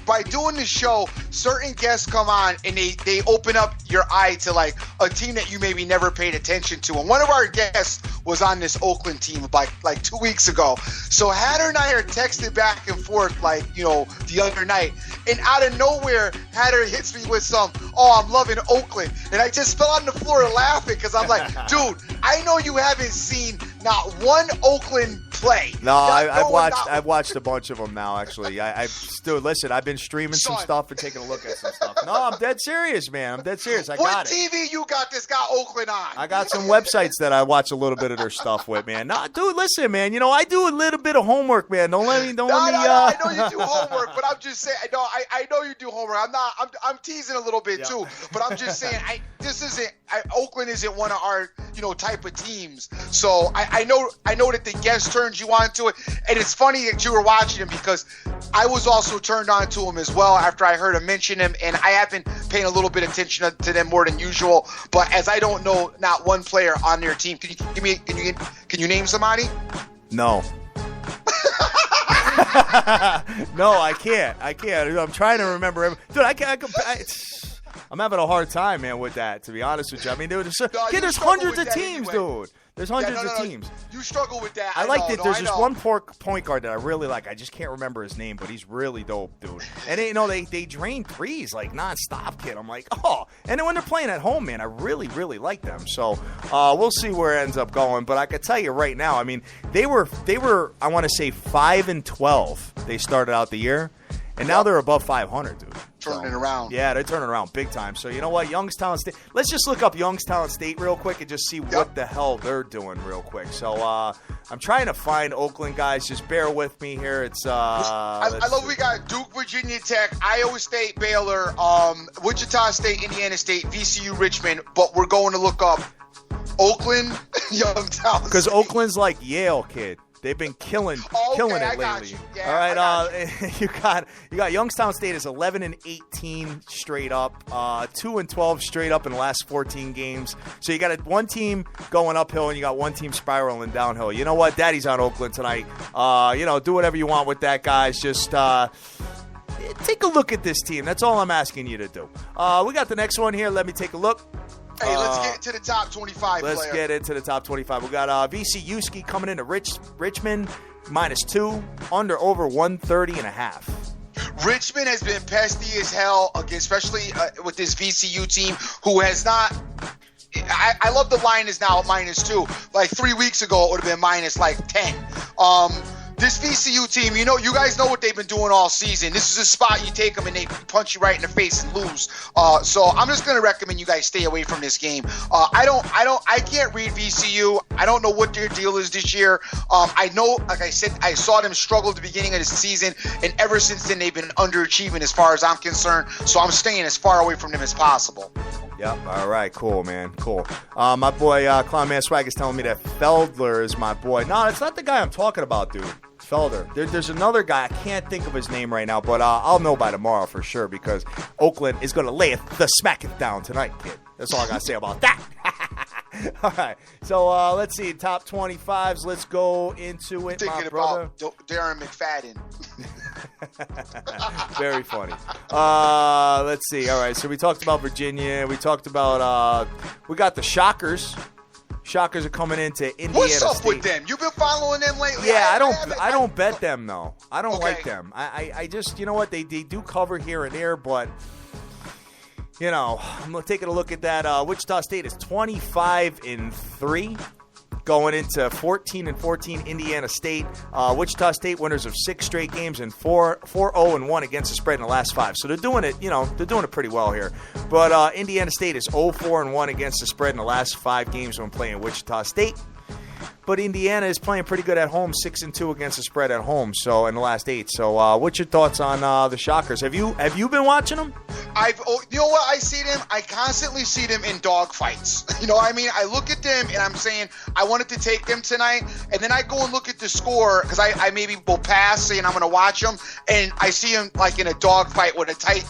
By doing the show, certain guests come on and they open up your eye to like a team that you maybe never paid attention to. And one of our guests was on this Oakland team like 2 weeks ago. So Hatter and I are texting back and forth the other night, and out of nowhere, Hatter hits me with I'm loving Oakland, and I just fell on the floor laughing because I'm like, dude, I know you haven't seen not one Oakland play. No, I've watched a bunch of them now. Actually, listen. I've been streaming some stuff and taking a look at some stuff. No, I'm dead serious, man. I'm dead serious. What TV you got that's got Oakland on? I got some websites that I watch a little bit of their stuff with, man. No, dude, listen, man. I do a little bit of homework, man. Don't let me. I know you do homework, but I'm just saying. I know you do homework. I'm teasing a little bit too, but I'm just saying. Oakland isn't one of our type of teams. So I know that the guest turned you on to it, and it's funny that you were watching him because I was also turned on to him as well after I heard him mention him, and I have been paying a little bit of attention to them more than usual. But as I don't know not one player on their team, can you name somebody? No. No, I can't. I'm trying to remember. Dude, I'm having a hard time, man, with that, to be honest with you. I mean, there's hundreds of teams, anyway. Dude. There's hundreds of teams. You struggle with that. I like that. There's this one point guard that I really like. I just can't remember his name, but he's really dope, dude. And they drain threes like nonstop, kid. I'm like, oh. And then when they're playing at home, man, I really, really like them. So we'll see where it ends up going. But I could tell you right now, I mean, they were I want to say 5-12. They started out the year, and now they're above 500, dude. Turning around. Yeah, they're turning around big time. So you know what? Youngstown State. Let's just look up Youngstown State real quick and just see what the hell they're doing real quick. So I'm trying to find Oakland, guys. Just bear with me here. It's I love we got Duke, Virginia Tech, Iowa State, Baylor, Wichita State, Indiana State, VCU, Richmond. But we're going to look up Oakland, Youngstown. Because Oakland's like Yale, kid. They've been killing it lately. Yeah, all right, you got Youngstown State is 11-18 straight up, 2-12 straight up in the last 14 games. So you got one team going uphill and you got one team spiraling downhill. You know what? Daddy's on Oakland tonight. Do whatever you want with that, guys. Just take a look at this team. That's all I'm asking you to do. We got the next one here. Let me take a look. Hey, let's get into the top 25. Let's get into the top 25. We got VCU coming into Richmond -2, under over 130.5. Richmond has been pesty as hell, especially with this VCU team who has not. I love the line is now at -2. Like 3 weeks ago, it would have been -10. This VCU team, you guys know what they've been doing all season. This is a spot you take them and they punch you right in the face and lose. So I'm just going to recommend you guys stay away from this game. I can't read VCU. I don't know what their deal is this year. I know, like I said, I saw them struggle at the beginning of the season, and ever since then they've been underachieving as far as I'm concerned. So I'm staying as far away from them as possible. Yep. All right. Cool, man. Cool. My boy, Clown Man Swag is telling me that Feldler is my boy. No, it's not the guy I'm talking about, dude. Felder. There's another guy. I can't think of his name right now, but I'll know by tomorrow for sure because Oakland is going to lay the smack it down tonight, kid. That's all I got to say about that. All right. So let's see. Top 25s. Let's go into it, Thinking my brother. About Darren McFadden. Very funny. Let's see. All right. So we talked about Virginia. We talked about we got the Shockers. Shockers are coming into Indiana What's up State. with them? You've been following them lately? Yeah, I don't bet them though. I don't like them. I just, you know what, they do cover here and there, but I'm taking a look at that. Wichita State is 25-3. Going into 14-14 Indiana State. Wichita State winners of 6 straight games and 4-0-1 against the spread in the last 5. So they're doing it, they're doing it pretty well here. But Indiana State is 0-4-1 against the spread in the last 5 games when playing Wichita State. But Indiana is playing pretty good at home, 6-2 against the spread at home. So in the last 8. So what's your thoughts on the Shockers? Have you been watching them? You know what? I see them. I constantly see them in dog fights. You know what I mean? I look at them and I'm saying I wanted to take them tonight, and then I go and look at the score because I maybe will pass saying I'm going to watch them, and I see them like in a dog fight with a tight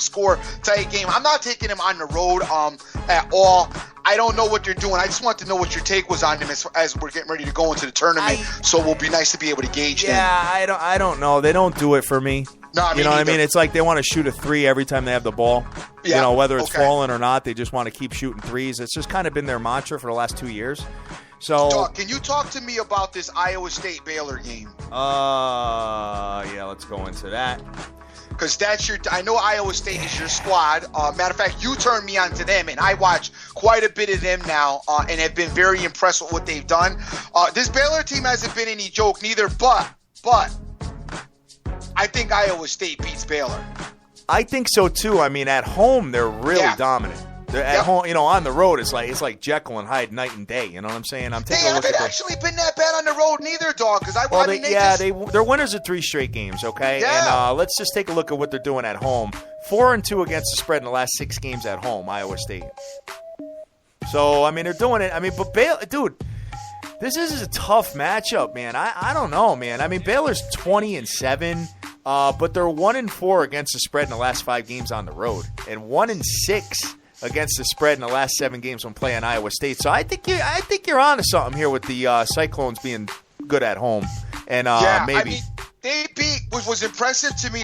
score, tight game. I'm not taking them on the road at all. I don't know what they're doing. I just want to know what your take was on them as we're getting ready to go into the tournament. So it will be nice to be able to gauge them. Yeah, I don't know. They don't do it for me. No, you know what I mean? It's like they want to shoot a three every time they have the ball. Yeah, you know, whether it's falling or not, they just want to keep shooting threes. It's just kind of been their mantra for the last 2 years. So, can you talk to me about this Iowa State Baylor game? Yeah, let's go into that. Because I know Iowa State is your squad. Matter of fact, you turned me on to them, and I watch quite a bit of them now, and have been very impressed with what they've done. This Baylor team hasn't been any joke neither, but I think Iowa State beats Baylor. I think so too. I mean, at home they're really dominant. They're at home, you know, on the road it's like Jekyll and Hyde night and day. You know what I'm saying? I'm taking a look at. They haven't actually been that bad on the road neither, dog. Because they're winners of 3 straight games. Okay, yeah. And let's just take a look at what they're doing at home. 4-2 against the spread in the last 6 games at home. Iowa State. So I mean, they're doing it. I mean, but Baylor, dude. This is a tough matchup, man. I don't know, man. I mean, Baylor's 20-7, but they're 1-4 against the spread in the last 5 games on the road, and 1-6 against the spread in the last 7 games when playing Iowa State. So I think you're onto something here with the Cyclones being good at home, and maybe I mean, they beat, which was impressive to me.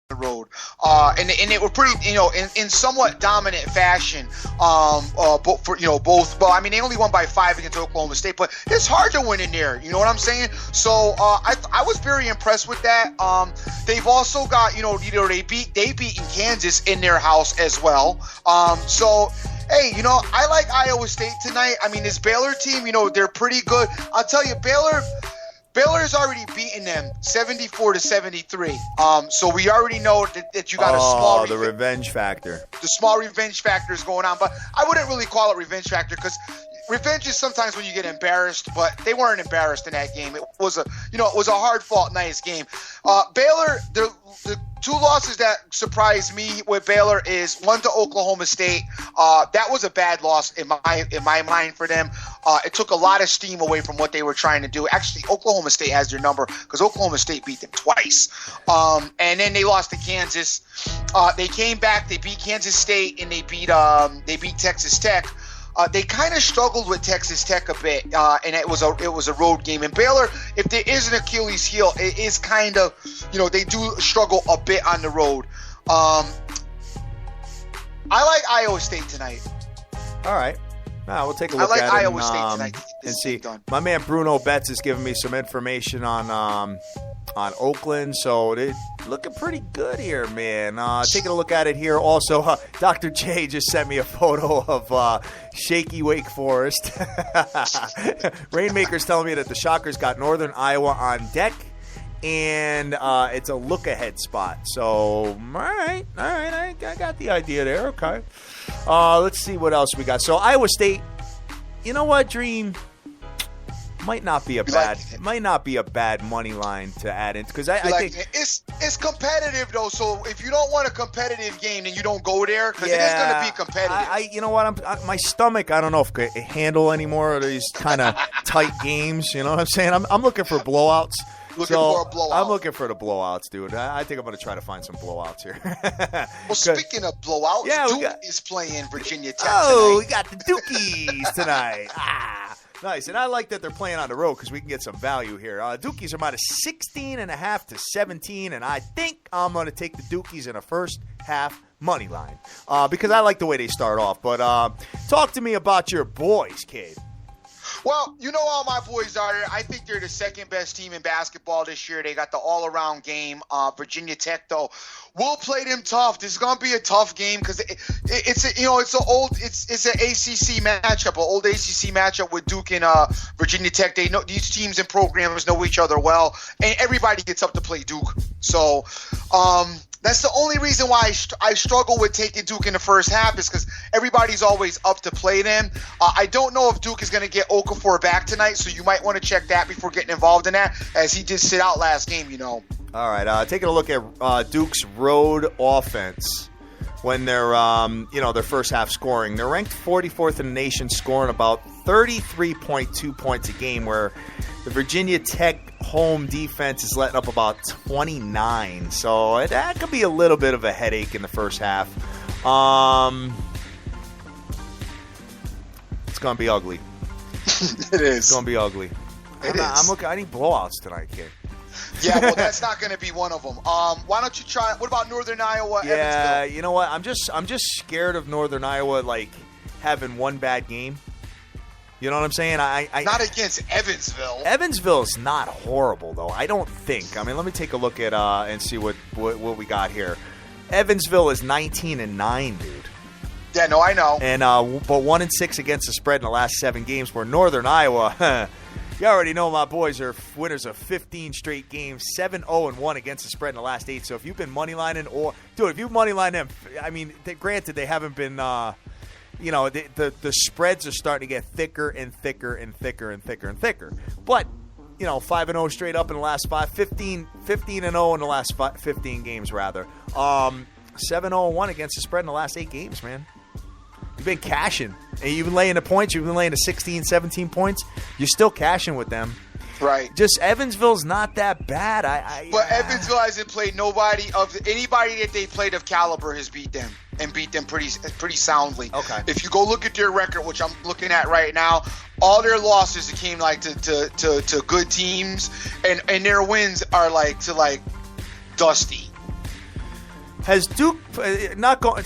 The road, and they were pretty, you know, in somewhat dominant fashion. Both. Well, I mean, they only won by 5 against Oklahoma State, but it's hard to win in there. You know what I'm saying? So I was very impressed with that. They've also got, they beat Kansas in their house as well. So. Hey, I like Iowa State tonight. I mean, this Baylor team, they're pretty good. I'll tell you, Baylor's already beaten them 74-73. So we already know that you got a small the revenge factor. The small revenge factor is going on, but I wouldn't really call it revenge factor because revenge is sometimes when you get embarrassed, but they weren't embarrassed in that game. It was a hard-fought, nice game. Baylor, the 2 losses that surprised me with Baylor is one to Oklahoma State. That was a bad loss in my mind for them. It took a lot of steam away from what they were trying to do. Actually, Oklahoma State has their number because Oklahoma State beat them twice. And then they lost to Kansas. They came back. They beat Kansas State and they beat Texas Tech. They kind of struggled with Texas Tech a bit, and it was a road game. And Baylor, if there is an Achilles heel, it is kind of, they do struggle a bit on the road. I like Iowa State tonight. All right. Now we'll take a look at Iowa State tonight and see. My man Bruno Betts is giving me some information on Oakland, so they're looking pretty good here, man. Taking a look at it here. Also, Dr. J just sent me a photo of shaky Wake Forest. Rainmaker's telling me that the Shockers got Northern Iowa on deck, and it's a look-ahead spot. So, all right, I got the idea there. Okay. Let's see what else we got. So, Iowa State, you know what, Dream? Might not be a bad money line to add in because I think it's competitive though. So if you don't want a competitive game, then you don't go there because it is going to be competitive. You know what? My stomach. I don't know if it can handle any more of these kind of tight games. You know what I'm saying? I'm looking for blowouts. For a blowout. I'm looking for the blowouts, dude. I think I'm going to try to find some blowouts here. Well, speaking of blowouts, Duke is playing Virginia Tech tonight. We got the Dukies tonight. Nice, and I like that they're playing on the road because we can get some value here. Dukies are minus 16.5 to 17, and I think I'm going to take the Dukies in a first half money line because I like the way they start off. But talk to me about your boys, kid. Well, you know how my boys are. I think they're the second best team in basketball this year. They got the all-around game. Virginia Tech, though, we'll play them tough. This is gonna be a tough game because it's an ACC matchup, an old ACC matchup with Duke and Virginia Tech. They know these teams and programs know each other well, and everybody gets up to play Duke. So, that's the only reason why I struggle with taking Duke in the first half is because everybody's always up to play them. I don't know if Duke is going to get Okafor back tonight, so you might want to check that before getting involved in that, as he did sit out last game, All right, taking a look at Duke's road offense when they're, their first half scoring. They're ranked 44th in the nation, scoring about 33.2 points a game, where the Virginia Tech home defense is letting up about 29. So that could be a little bit of a headache in the first half. It's going to be ugly. It is. It's going to be ugly. I need blowouts tonight, kid. Yeah, well, that's not going to be one of them. Why don't you try? What about Northern Iowa? Yeah, Evansville? you know what? I'm just scared of Northern Iowa like having one bad game. You know what I'm saying? I not against Evansville. Evansville's not horrible though. I don't think. I mean, let me take a look at and see what we got here. Evansville is 19-9, dude. Yeah, no, I know. And but 1-6 against the spread in the last 7 games. Where Northern Iowa, you already know my boys are winners of 15 straight games, 7-0-1 against the spread in the last 8. So if you've been moneylining if you moneyline them, I mean, granted they haven't been. The spreads are starting to get thicker and thicker and thicker and thicker and thicker. But 5-0 straight up in the last 15-0 in the last 15 games rather. 7-0-1 against the spread in the last 8 games, man. You've been cashing. And you've been laying the points. You've been laying the 16, 17 points. You're still cashing with them. Right. Just Evansville's not that bad. But Evansville hasn't played anybody that they played of caliber has beat them and beat them pretty soundly. Okay. If you go look at their record, which I'm looking at right now, all their losses came like to good teams, and their wins are like dusty. Has Duke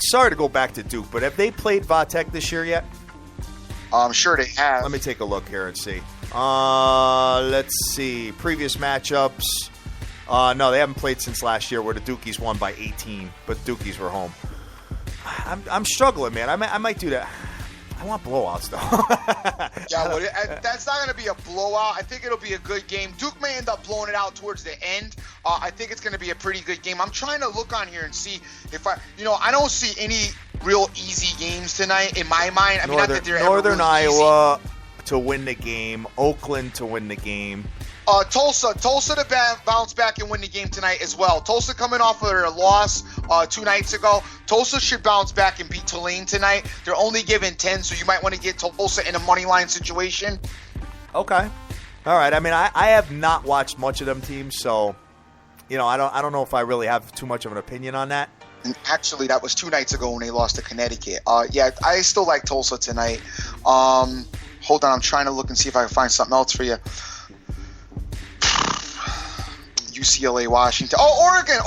sorry to go back to Duke, but have they played Vatek this year yet? I'm sure they have. Let me take a look here and see. Let's see. Previous matchups. No, they haven't played since last year where the Dukies won by 18, but Dukies were home. I'm struggling, man. I might do that. I want blowouts, though. Yeah, well, that's not going to be a blowout. I think it'll be a good game. Duke may end up blowing it out towards the end. I think it's going to be a pretty good game. I'm trying to look on here and see if I don't see any real easy games tonight in my mind. I mean, not that they're Northern ever really Iowa easy. To win the game. Oakland to win the game. Tulsa to bounce back and win the game tonight as well. Tulsa coming off of their loss 2 nights ago. Tulsa should bounce back and beat Tulane tonight. They're only given 10, so you might want to get Tulsa in a money line situation. Okay. All right. I mean, I have not watched much of them teams, so I don't know if I really have too much of an opinion on that. And actually, that was 2 nights ago when they lost to Connecticut. Yeah, I still like Tulsa tonight. Hold on, I'm trying to look and see if I can find something else for you. UCLA, Washington. Oregon,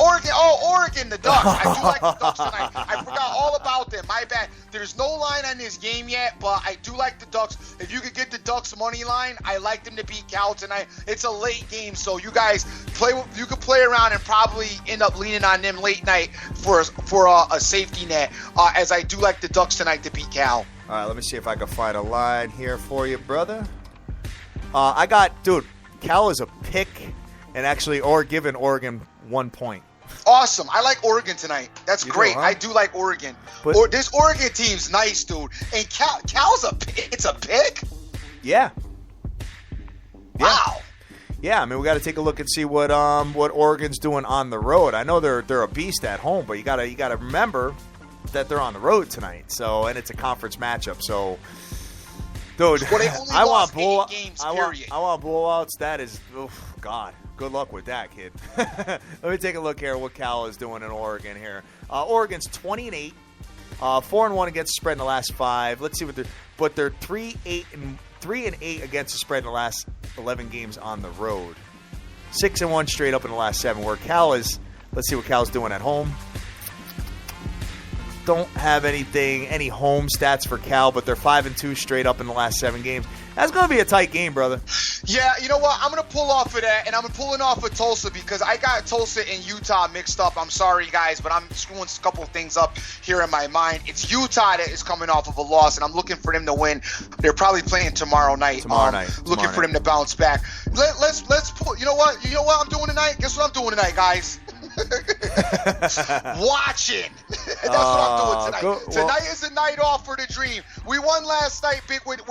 the Ducks. I do like the Ducks tonight. I forgot all about them. My bad. There's no line on this game yet, but I do like the Ducks. If you could get the Ducks money line, I like them to beat Cal tonight. It's a late game, so you guys you could play around and probably end up leaning on them late night for a safety net, as I do like the Ducks tonight to beat Cal. All right, let me see if I can find a line here for you, brother. Cal is a pick. And actually, giving Oregon 1 point. Awesome. I like Oregon tonight. That's great. Huh? I do like Oregon. This Oregon team's nice, dude. And Cal's it's a pick? Yeah. Wow. Yeah, I mean, we got to take a look and see what Oregon's doing on the road. I know they're a beast at home, but you got to remember that they're on the road tonight. So, and it's a conference matchup. So, dude, I want blowouts. That is, God. Good luck with that, kid. Let me take a look here at what Cal is doing in Oregon here. Oregon's 20-8, 4-1 against the spread in the last 5. Let's see what they're 3-8 against the spread in the last 11 games on the road. 6-1 straight up in the last 7. Where Cal is, let's see what Cal's doing at home. Don't have any home stats for Cal, but they're 5-2 straight up in the last 7 games. That's going to be a tight game, brother. Yeah, you know what? I'm going to pull off of that, and I'm pulling off of Tulsa because I got Tulsa and Utah mixed up. I'm sorry, guys, but I'm screwing a couple of things up here in my mind. It's Utah that is coming off of a loss, and I'm looking for them to win. They're probably playing tomorrow night. Looking for them to bounce back. Let's pull. You know what I'm doing tonight? Guess what I'm doing tonight, guys? Watching. That's what I'm doing tonight. Tonight is a night off for the Dream. We won last night big with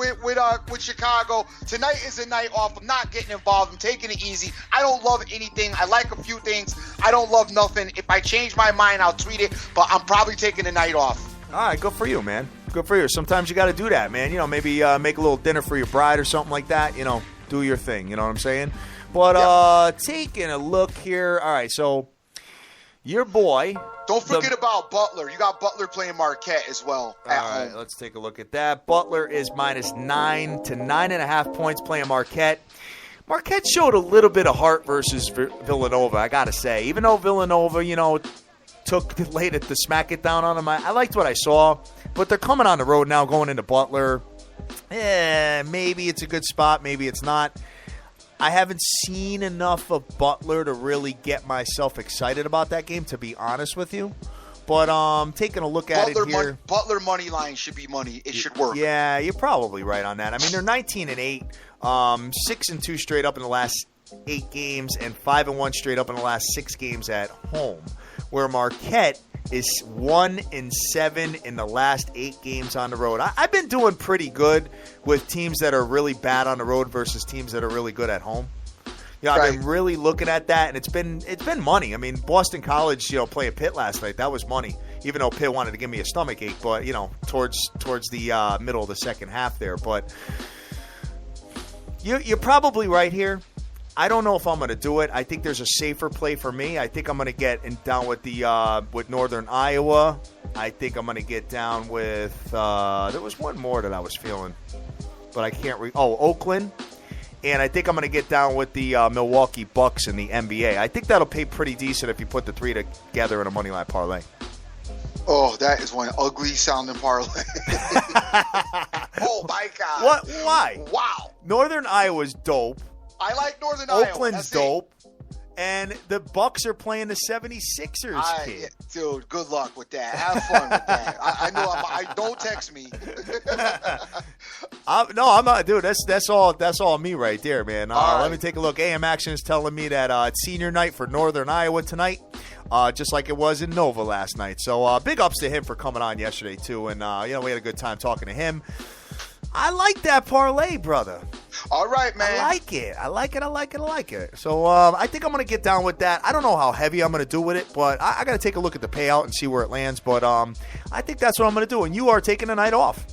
Chicago. Tonight is a night off. I'm not getting involved. I'm taking it easy. I don't love anything. I like a few things. I don't love nothing. If I change my mind, I'll tweet it, but I'm probably taking the night off. All right, good for you, man. Good for you. Sometimes you got to do that, man. Maybe make a little dinner for your bride or something like that. Do your thing. You know what I'm saying? But taking a look here. All right, so Your boy. Don't forget about Butler. You got Butler playing Marquette as well at home. All right, let's take a look at that. Butler is -9 to 9.5 points playing Marquette. Marquette showed a little bit of heart versus Villanova, I got to say. Even though Villanova, took late to smack it down on them, I liked what I saw. But they're coming on the road now, going into Butler. Maybe it's a good spot, maybe it's not. I haven't seen enough of Butler to really get myself excited about that game, to be honest with you. But taking a look at it here. Butler money line should be money. It should work. Yeah, you're probably right on that. I mean, they're 19-8, 6-2 straight up in the last 8 games, and 5-1 straight up in the last 6 games at home. Where Marquette is 1-7 in the last 8 games on the road. I've been doing pretty good with teams that are really bad on the road versus teams that are really good at home. I've been really looking at that, and it's been money. I mean, Boston College, playing Pitt last night, that was money. Even though Pitt wanted to give me a stomach ache, but towards the middle of the second half there. But you're probably right here. I don't know if I'm going to do it. I think there's a safer play for me. I think I'm going to get down with with Northern Iowa. I think I'm going to get down with there was one more that I was feeling, but I can't Oakland. And I think I'm going to get down with the Milwaukee Bucks in the NBA. I think that'll pay pretty decent if you put the 3 together in a moneyline parlay. Oh, that is one ugly sounding parlay. Oh my God! What? Why? Wow! Northern Iowa's dope. I like Northern Iowa. Oakland's dope. And the Bucks are playing the 76ers, kid. Dude, good luck with that. Have fun with that. I know. Don't text me. No, I'm not, dude. That's all me right there, man. Right. Let me take a look. AM Action is telling me that it's senior night for Northern Iowa tonight, just like it was in Nova last night. So big ups to him for coming on yesterday too, and we had a good time talking to him. I like that parlay, brother. All right, man. I like it. So I think I'm going to get down with that. I don't know how heavy I'm going to do with it, but I got to take a look at the payout and see where it lands. But I think that's what I'm going to do. And you are taking a night off.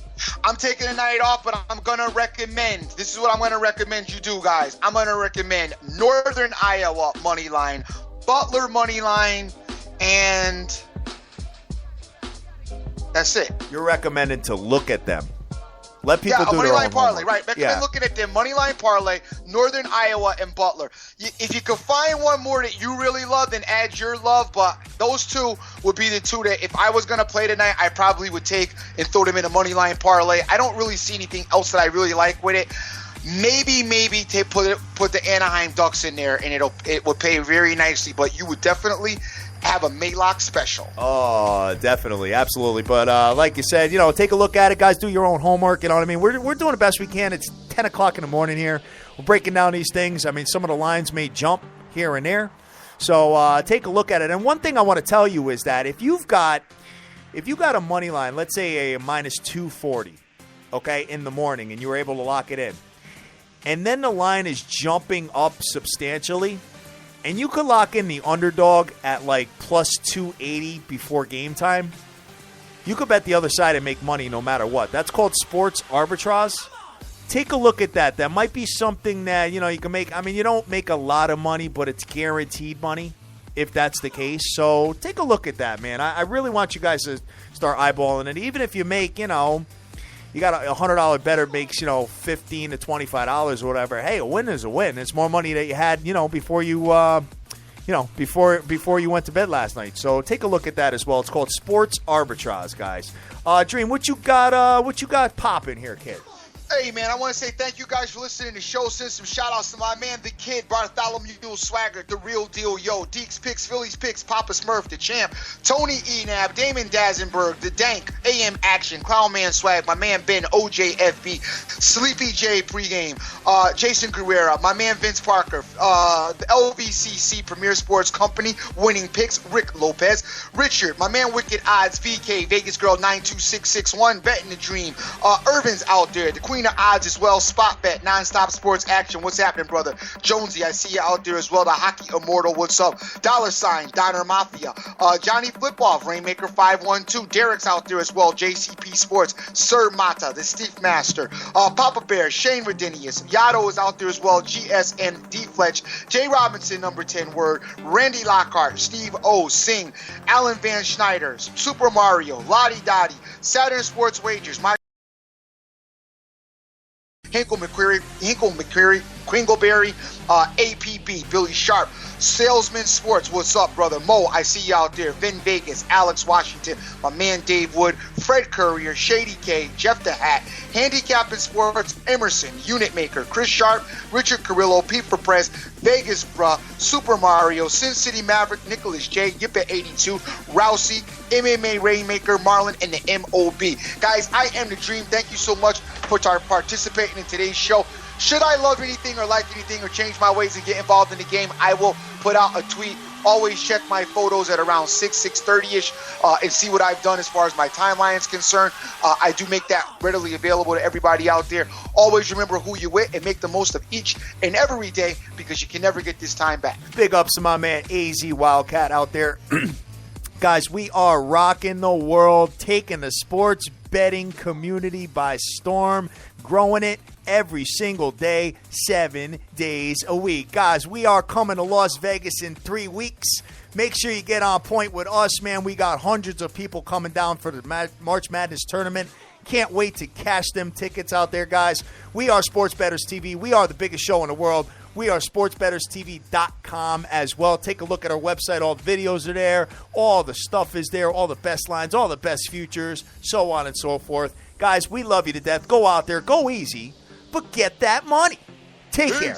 I'm taking a night off, but I'm going to recommend. This is what I'm going to recommend you do, guys. I'm going to recommend Northern Iowa money line, Butler money line, and that's it. You're recommending to look at them. Let people do their own parlay, right? Recommend looking at them. Moneyline parlay, Northern Iowa and Butler. If you could find one more that you really love, then add your love. But those two would be the two that, if I was going to play tonight, I probably would take and throw them in a moneyline parlay. I don't really see anything else that I really like with it. Maybe they put the Anaheim Ducks in there, and it would pay very nicely. But you would definitely have a Maylock special. Oh, definitely. Absolutely. But like you said, take a look at it, guys. Do your own homework. You know what I mean? We're doing the best we can. It's 10 o'clock in the morning here. We're breaking down these things. I mean, some of the lines may jump here and there. So take a look at it. And one thing I want to tell you is that if you got a money line, let's say a minus 240, okay, in the morning, and you were able to lock it in, and then the line is jumping up substantially, and you could lock in the underdog at like plus 280 before game time, you could bet the other side and make money no matter what. That's called sports arbitrage. Take a look at that. That might be something that, you can make. I mean, you don't make a lot of money, but it's guaranteed money if that's the case. So take a look at that, man. I really want you guys to start eyeballing it. Even if you make, you got a $100 better makes, $15 to $25 or whatever. Hey, a win is a win. It's more money that you had, before you, before you went to bed last night. So take a look at that as well. It's called sports arbitrage, guys. Dream, what you got popping here, kid? Hey, man, I want to say thank you guys for listening to the show. Send some shout-outs to my man, the kid, Bartholomew Swagger, the real deal, yo, Deeks Picks, Phillies Picks, Papa Smurf, the champ, Tony Enab, Damon Dazenberg, the Dank, AM Action, Clown Man Swag, my man Ben, OJFB, Sleepy J pregame, Jason Guerrera, my man Vince Parker, the LVCC Premier Sports Company, Winning Picks, Rick Lopez, Richard, my man Wicked Odds, VK, Vegas Girl 92661, Betting the Dream, Irvin's out there, the Queen arena odds as well. Spot bet, nonstop sports action. What's happening, brother? Jonesy, I see you out there as well. The Hockey Immortal, what's up? $, Donner Mafia. Johnny Flipoff, Rainmaker 512. Derek's out there as well. JCP Sports. Sir Mata, the Steve Master. Papa Bear, Shane Redinius. Yato is out there as well. GSN D Fletch. Jay Robinson, number 10 word. Randy Lockhart. Steve O. Singh. Alan Van Schneider. Super Mario. Lottie Dottie. Saturn Sports Wagers. My Hinkle McQuarrie, Quingleberry, APB, Billy Sharp, Salesman Sports, what's up, brother? Mo, I see you out there. Vin Vegas, Alex Washington, my man Dave Wood, Fred Courier, Shady K, Jeff the Hat, Handicapping Sports, Emerson, Unit Maker, Chris Sharp, Richard Carrillo, Pete for Press, Vegas Bruh, Super Mario, Sin City Maverick, Nicholas J, Yippet 82, Rousey, MMA Rainmaker, Marlon, and the MOB. Guys, I am the Dream. Thank you so much for participating in today's show. Should I love anything or like anything or change my ways and get involved in the game, I will put out a tweet. Always check my photos at around 6:30-ish and see what I've done as far as my timeline is concerned. I do make that readily available to everybody out there. Always remember who you're with and make the most of each and every day because you can never get this time back. Big ups to my man AZ Wildcat out there. Guys, we are rocking the world, taking the sports betting community by storm, growing it every single day, 7 days a week. Guys, we are coming to Las Vegas in 3 weeks. Make sure you get on point with us, man. We got hundreds of people coming down for the March Madness tournament. Can't wait to cash them tickets out there, guys. We are Sports Bettors TV. We are the biggest show in the world. We are sportsbetterstv.com as well. Take a look at our website. All the videos are there. All the stuff is there. All the best lines, all the best futures, so on and so forth. Guys, we love you to death. Go out there. Go easy, but get that money. Take care.